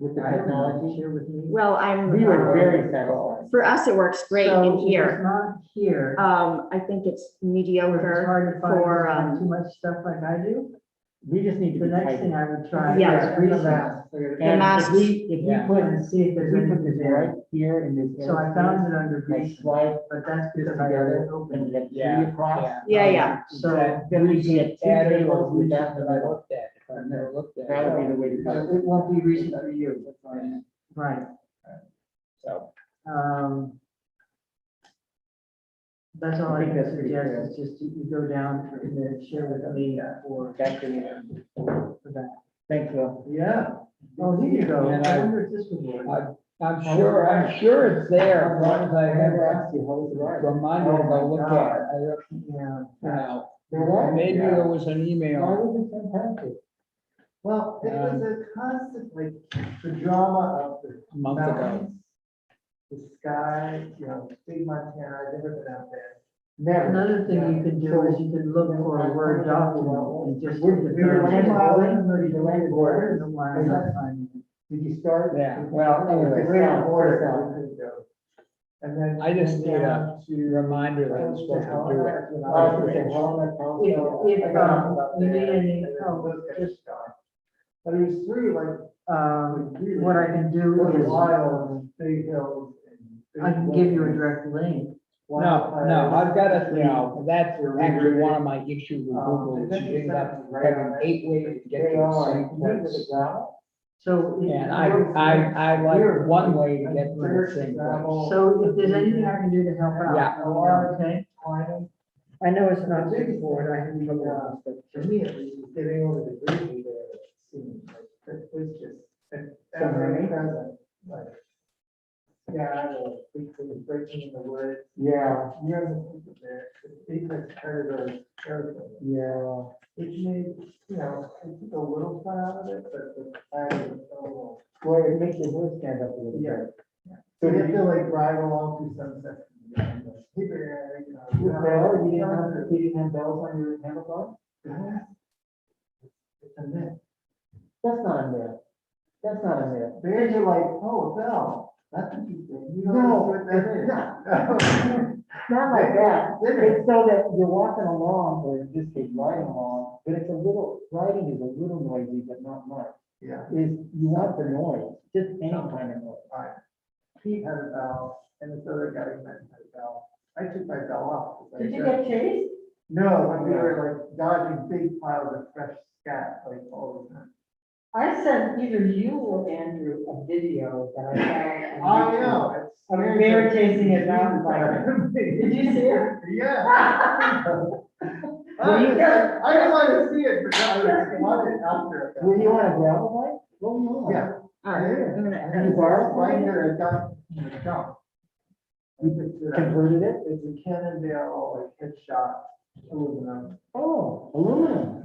with the I don't know. technology. Share with Me. Well, I'm. We were very um, satisfied. For us, it works great So in if it's here. not here, I think it's or if it's mediocre hard to find, for, if you have too much stuff like I do, We just need to the be next tight. thing I would try Yeah. is research. And masks. if Yeah. we put, And see if if there's we put anything this there. right here in this. So I found it under Like recent, slide but that's this because I together already opened and it. then Yeah, three across. Yeah, yeah. So Then we get two Added tables or with recent that in the that I middle. looked at, if I've never looked at. That would be the way to do it. it won't be recent for you. Yeah, Right. So, That's all I I think can that's pretty suggest, fair. is just you go down and then share with me for That's the- for that. Thanks, Will. Yeah. Oh, here you go. And I I- wonder if this would work. I'm sure it's there, as long as I have a asked you, how was the ride? reminder to go look at it. I don't, Yeah. you know, There was? maybe Yeah. there was an Why email. was it fantastic? Well, it was a constant, like, the drama of the A month ago. mountains, the sky, big Montana, I've never been out there. Never. Another thing you can do is you can look for a Word document and just. Where- look at where you those. landed, Miles, Where you landed, I don't know why I'm not Where- finding it. Did you start? Yeah, well, anyway, Great south, border, south. we couldn't go. And then. I just went need a down to- reminder that I'm supposed to do it. Helena, I was gonna say, Helena, Townsville. If, I got off you about need there, any and then help, those guys just, gone. But it was through like what I can do really is, wild, big hills. And I can give you a direct link. No, I've got it, that's actually one of my issues with Google, is you end up having 8 ways to get to the same place. So. if- And I like one way to get to the same place. So if there's anything I can do to help out. Yeah. Okay, Climbing. I know it's not The biggest straightforward, I thing, can trouble with this, for me at least, was getting over the grizzly there, it seemed like, it was just, an ever present, like. Yeah, breaking in the woods. Yeah, You're in the middle of there, it's like predator territory. yeah. Which made, it took a little fun out of it, but the fire was so. Well, it makes your voice stand up a little bit. Yeah. So So you did have you, to like ride along through sunset. with Bell, you didn't have bells on your handlebars? It's a myth. That's not a myth. That's not a myth. Bears are like, oh, a bell, that's interesting. You don't No, know what that is. Not like that. It's so that you're walking along, or in this case, riding along, but it's riding is a little noisy, but not much. Yeah. Is you want the noise, just any kind of noise. Alright. Pete had a bell, and this other guy met had a bell. I took my bell off. 'cause I said- chased? No, when we were like dodging big piles of fresh scat, like all the time. I sent either you or Andrew a video that I found. I know, it's. Of a bear chasing a mountain biker. Did you see it? Yeah. I don't want to see it, but I want it after. Were you on a gravel bike? What were you on? Yeah. All right, I'm gonna- And it's right here, I got, jump. Converted it? It's a Cannondale, like, headshot, aluminum. Oh, aluminum.